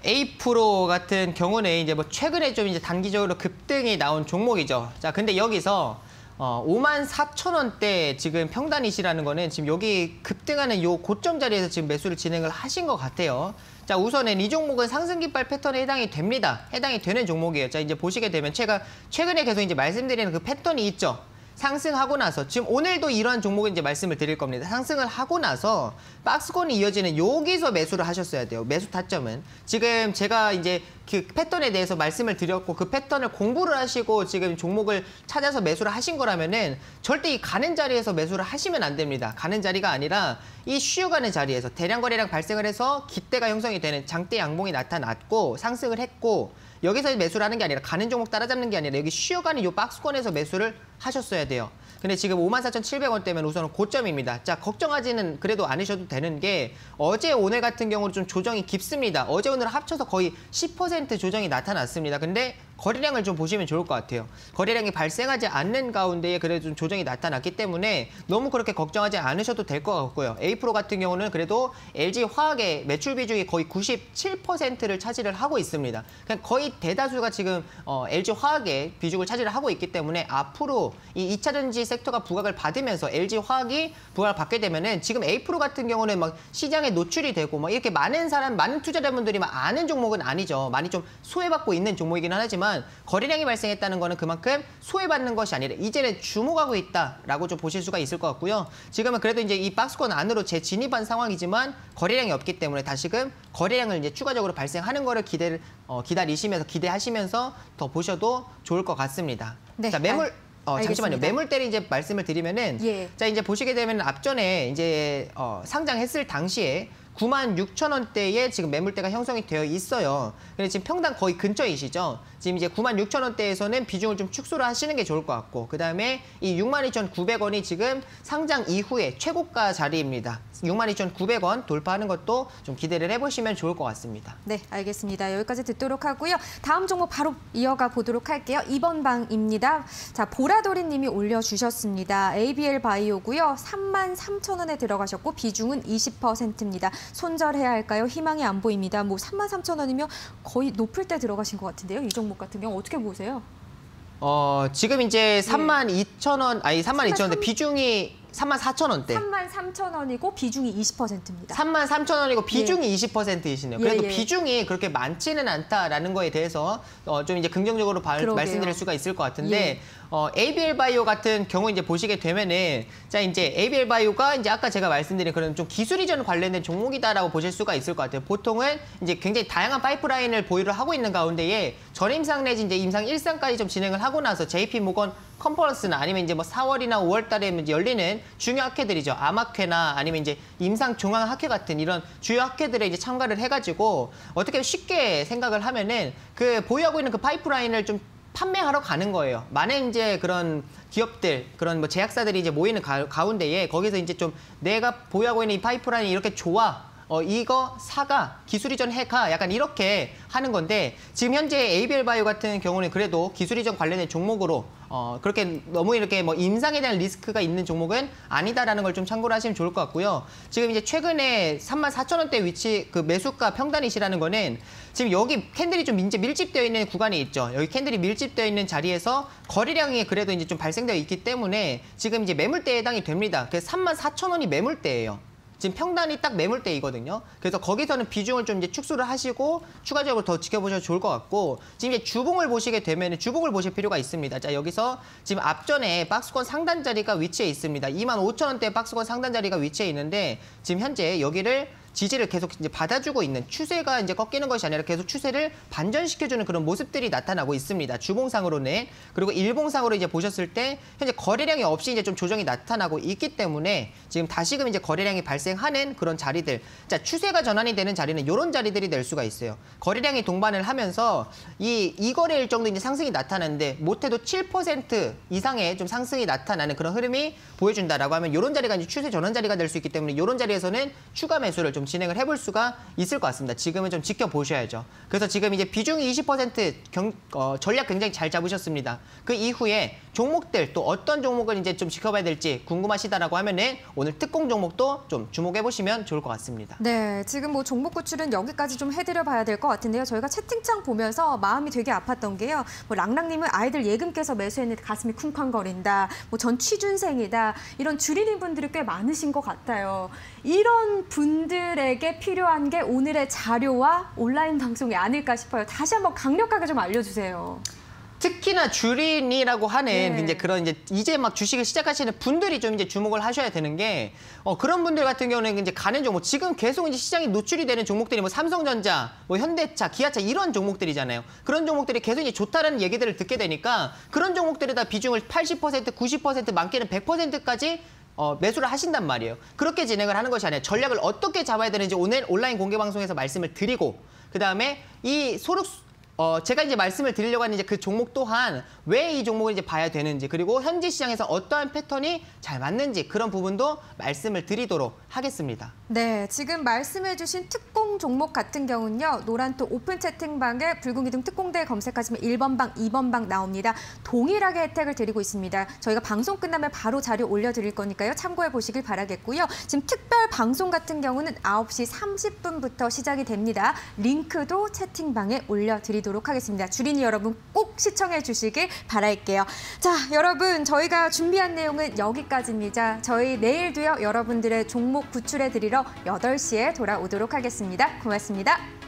A 프로 같은 경우는 이제 뭐 최근에 좀 이제 단기적으로 급등이 나온 종목이죠. 자, 근데 여기서 54,000원대 지금 평단이시라는 거는 지금 여기 급등하는 요 고점 자리에서 지금 매수를 진행을 하신 것 같아요. 자, 우선은 이 종목은 상승깃발 패턴에 해당이 됩니다. 해당이 되는 종목이에요. 자, 이제 보시게 되면 제가 최근에 계속 이제 말씀드리는 그 패턴이 있죠. 상승하고 나서 지금 오늘도 이러한 종목을 이제 말씀을 드릴 겁니다. 상승을 하고 나서 박스권이 이어지는 여기서 매수를 하셨어야 돼요. 매수 타점은 지금 제가 이제 그 패턴에 대해서 말씀을 드렸고 그 패턴을 공부를 하시고 지금 종목을 찾아서 매수를 하신 거라면은 절대 이 가는 자리에서 매수를 하시면 안 됩니다. 가는 자리가 아니라 이 쉬어가는 자리에서 대량 거래량 발생을 해서 깃대가 형성이 되는 장대 양봉이 나타났고 상승을 했고 여기서 매수를 하는 게 아니라 가는 종목 따라잡는 게 아니라 여기 쉬어가는 이 박스권에서 매수를 하셨어야 돼요. 근데 지금 54,700원대면 우선은 고점입니다. 자, 걱정하지는 그래도 않으셔도 되는 게 어제 오늘 같은 경우는 좀 조정이 깊습니다. 어제 오늘 합쳐서 거의 10% 조정이 나타났습니다. 근데 거래량을 좀 보시면 좋을 것 같아요. 거래량이 발생하지 않는 가운데에 그래도 좀 조정이 나타났기 때문에 너무 그렇게 걱정하지 않으셔도 될 것 같고요. A프로 같은 경우는 그래도 LG화학의 매출 비중이 거의 97%를 차지를 하고 있습니다. 그냥 거의 대다수가 지금 LG화학의 비중을 차지를 하고 있기 때문에 앞으로 이 2차전지 섹터가 부각을 받으면서 LG화학이 부각을 받게 되면은 지금 A프로 같은 경우는 막 시장에 노출이 되고 막 이렇게 많은 투자자분들이 막 아는 종목은 아니죠. 많이 좀 소외받고 있는 종목이긴 하지만 거래량이 발생했다는 거는 그만큼 소외받는 것이 아니라 이제는 주목하고 있다라고 좀 보실 수가 있을 것 같고요. 지금은 그래도 이제 이 박스권 안으로 재진입한 상황이지만 거래량이 없기 때문에 다시금 거래량을 이제 추가적으로 발생하는 거를 기다리시면서 기대하시면서 더 보셔도 좋을 것 같습니다. 네. 자, 매물 잠시만요. 알겠습니다. 매물대를 이제 말씀을 드리면은 예. 자 이제 보시게 되면 앞전에 이제 상장했을 당시에 96,000원대에 지금 매물대가 형성이 되어 있어요. 근데 지금 평당 거의 근처이시죠. 지금 이제 96,000원대에서는 비중을 좀 축소를 하시는 게 좋을 것 같고, 그다음에 이 62,900원이 지금 상장 이후에 최고가 자리입니다. 62,900원 돌파하는 것도 좀 기대를 해보시면 좋을 것 같습니다. 네, 알겠습니다. 여기까지 듣도록 하고요. 다음 종목 바로 이어가 보도록 할게요. 2번 방입니다. 자, 보라돌이 님이 올려주셨습니다. ABL 바이오고요. 33,000원에 들어가셨고 비중은 20%입니다. 손절해야 할까요? 희망이 안 보입니다. 뭐 33,000원이면 거의 높을 때 들어가신 것 같은데요. 이 종목 같은 경우 어떻게 보세요? 지금 이제 32,000원, 아니 32,000원대 비중이 34,000원대. 33,000원이고 비중이 20%입니다. 33,000원이고 비중이 20%이시네요. 그래도 예. 비중이 그렇게 많지는 않다라는 거에 대해서 좀 이제 긍정적으로 말씀드릴 수가 있을 것 같은데 ABL 바이오 같은 경우 이제 보시게 되면은 자 이제 ABL 바이오가 이제 아까 제가 말씀드린 그런 좀 기술 이전 관련된 종목이다라고 보실 수가 있을 것 같아요. 보통은 이제 굉장히 다양한 파이프라인을 보유를 하고 있는 가운데에 전임상 내지 이제 임상 1상까지 좀 진행을 하고 나서 JP 모건 컨퍼런스나 아니면 이제 뭐 4월이나 5월 달에 열리는 중요 학회들이죠. 암학회나 아니면 이제 임상 종합 학회 같은 이런 주요 학회들에 이제 참가를 해가지고 어떻게 쉽게 생각을 하면은 그 보유하고 있는 그 파이프라인을 좀 판매하러 가는 거예요. 만약 이제 그런 기업들, 그런 뭐 제약사들이 이제 모이는 가운데에 거기서 이제 좀 내가 보유하고 있는 이 파이프라인이 이렇게 좋아. 이거 사가, 기술 이전 해가 약간 이렇게 하는 건데 지금 현재 ABL 바이오 같은 경우는 그래도 기술 이전 관련된 종목으로 그렇게 너무 이렇게 뭐 임상에 대한 리스크가 있는 종목은 아니다라는 걸 좀 참고를 하시면 좋을 것 같고요. 지금 이제 최근에 34,000원대 위치 그 매수가 평단이시라는 거는 지금 여기 캔들이 좀 이제 밀집되어 있는 구간이 있죠. 여기 캔들이 밀집되어 있는 자리에서 거래량이 그래도 이제 좀 발생되어 있기 때문에 지금 이제 매물대에 해당이 됩니다. 그래서 34,000원이 매물대예요. 지금 평단이 딱 매물대이거든요. 그래서 거기서는 비중을 좀 이제 축소를 하시고 추가적으로 더 지켜보셔도 좋을 것 같고 지금 이제 주봉을 보시게 되면 주봉을 보실 필요가 있습니다. 자 여기서 지금 앞전에 박스권 상단 자리가 위치해 있습니다. 25,000원대 박스권 상단 자리가 위치해 있는데 지금 현재 여기를 지지를 계속 이제 받아주고 있는 추세가 이제 꺾이는 것이 아니라 계속 추세를 반전시켜주는 그런 모습들이 나타나고 있습니다. 주봉상으로는. 그리고 일봉상으로 이제 보셨을 때 현재 거래량이 없이 이제 좀 조정이 나타나고 있기 때문에 지금 다시금 이제 거래량이 발생하는 그런 자리들. 자, 추세가 전환이 되는 자리는 이런 자리들이 될 수가 있어요. 거래량이 동반을 하면서 이 거래일 정도 이제 상승이 나타나는데 못해도 7% 이상의 좀 상승이 나타나는 그런 흐름이 보여준다라고 하면 이런 자리가 이제 추세 전환 자리가 될 수 있기 때문에 이런 자리에서는 추가 매수를 좀 진행을 해볼 수가 있을 것 같습니다. 지금은 좀 지켜보셔야죠. 그래서 지금 이제 비중이 20% 전략 굉장히 잘 잡으셨습니다. 그 이후에 종목들 또 어떤 종목을 이제 좀 지켜봐야 될지 궁금하시다라고 하면은 오늘 특공 종목도 좀 주목해 보시면 좋을 것 같습니다. 네, 지금 뭐 종목 구출은 여기까지 좀 해드려 봐야 될 것 같은데요. 저희가 채팅창 보면서 마음이 되게 아팠던 게요. 뭐 랑랑님은 아이들 예금 깨서 매수했는데 가슴이 쿵쾅거린다. 뭐 전 취준생이다. 이런 주린이 분들이 꽤 많으신 것 같아요. 이런 분들에게 필요한 게 오늘의 자료와 온라인 방송이 아닐까 싶어요. 다시 한번 강력하게 좀 알려주세요. 특히나 주린이라고 하는 네. 이제 막 주식을 시작하시는 분들이 좀 이제 주목을 하셔야 되는 게 그런 분들 같은 경우는 이제 가는 종목 지금 계속 이제 시장이 노출이 되는 종목들이 뭐 삼성전자, 뭐 현대차, 기아차 이런 종목들이잖아요. 그런 종목들이 계속 이제 좋다라는 얘기들을 듣게 되니까 그런 종목들에다 비중을 80%, 90%, 많게는 100%까지 매수를 하신단 말이에요. 그렇게 진행을 하는 것이 아니라 전략을 어떻게 잡아야 되는지 오늘 온라인 공개 방송에서 말씀을 드리고 그다음에 이 제가 이제 말씀을 드리려고 하는 이제 그 종목 또한 왜 이 종목을 이제 봐야 되는지 그리고 현재 시장에서 어떠한 패턴이 잘 맞는지 그런 부분도 말씀을 드리도록 하겠습니다. 네, 지금 말씀해주신 특공 종목 같은 경우는요. 노란톡 오픈 채팅방에 붉은 기둥 특공대 검색하시면 1번 방, 2번 방 나옵니다. 동일하게 혜택을 드리고 있습니다. 저희가 방송 끝나면 바로 자료 올려드릴 거니까요. 참고해 보시길 바라겠고요. 지금 특별 방송 같은 경우는 9시 30분부터 시작이 됩니다. 링크도 채팅방에 올려드리도록 하겠습니다. 주린이 여러분 꼭 시청해 주시길 바랄게요. 자, 여러분 저희가 준비한 내용은 여기까지입니다. 저희 내일도요. 여러분들의 종목 구출해 드리러 8시에 돌아오도록 하겠습니다. 고맙습니다.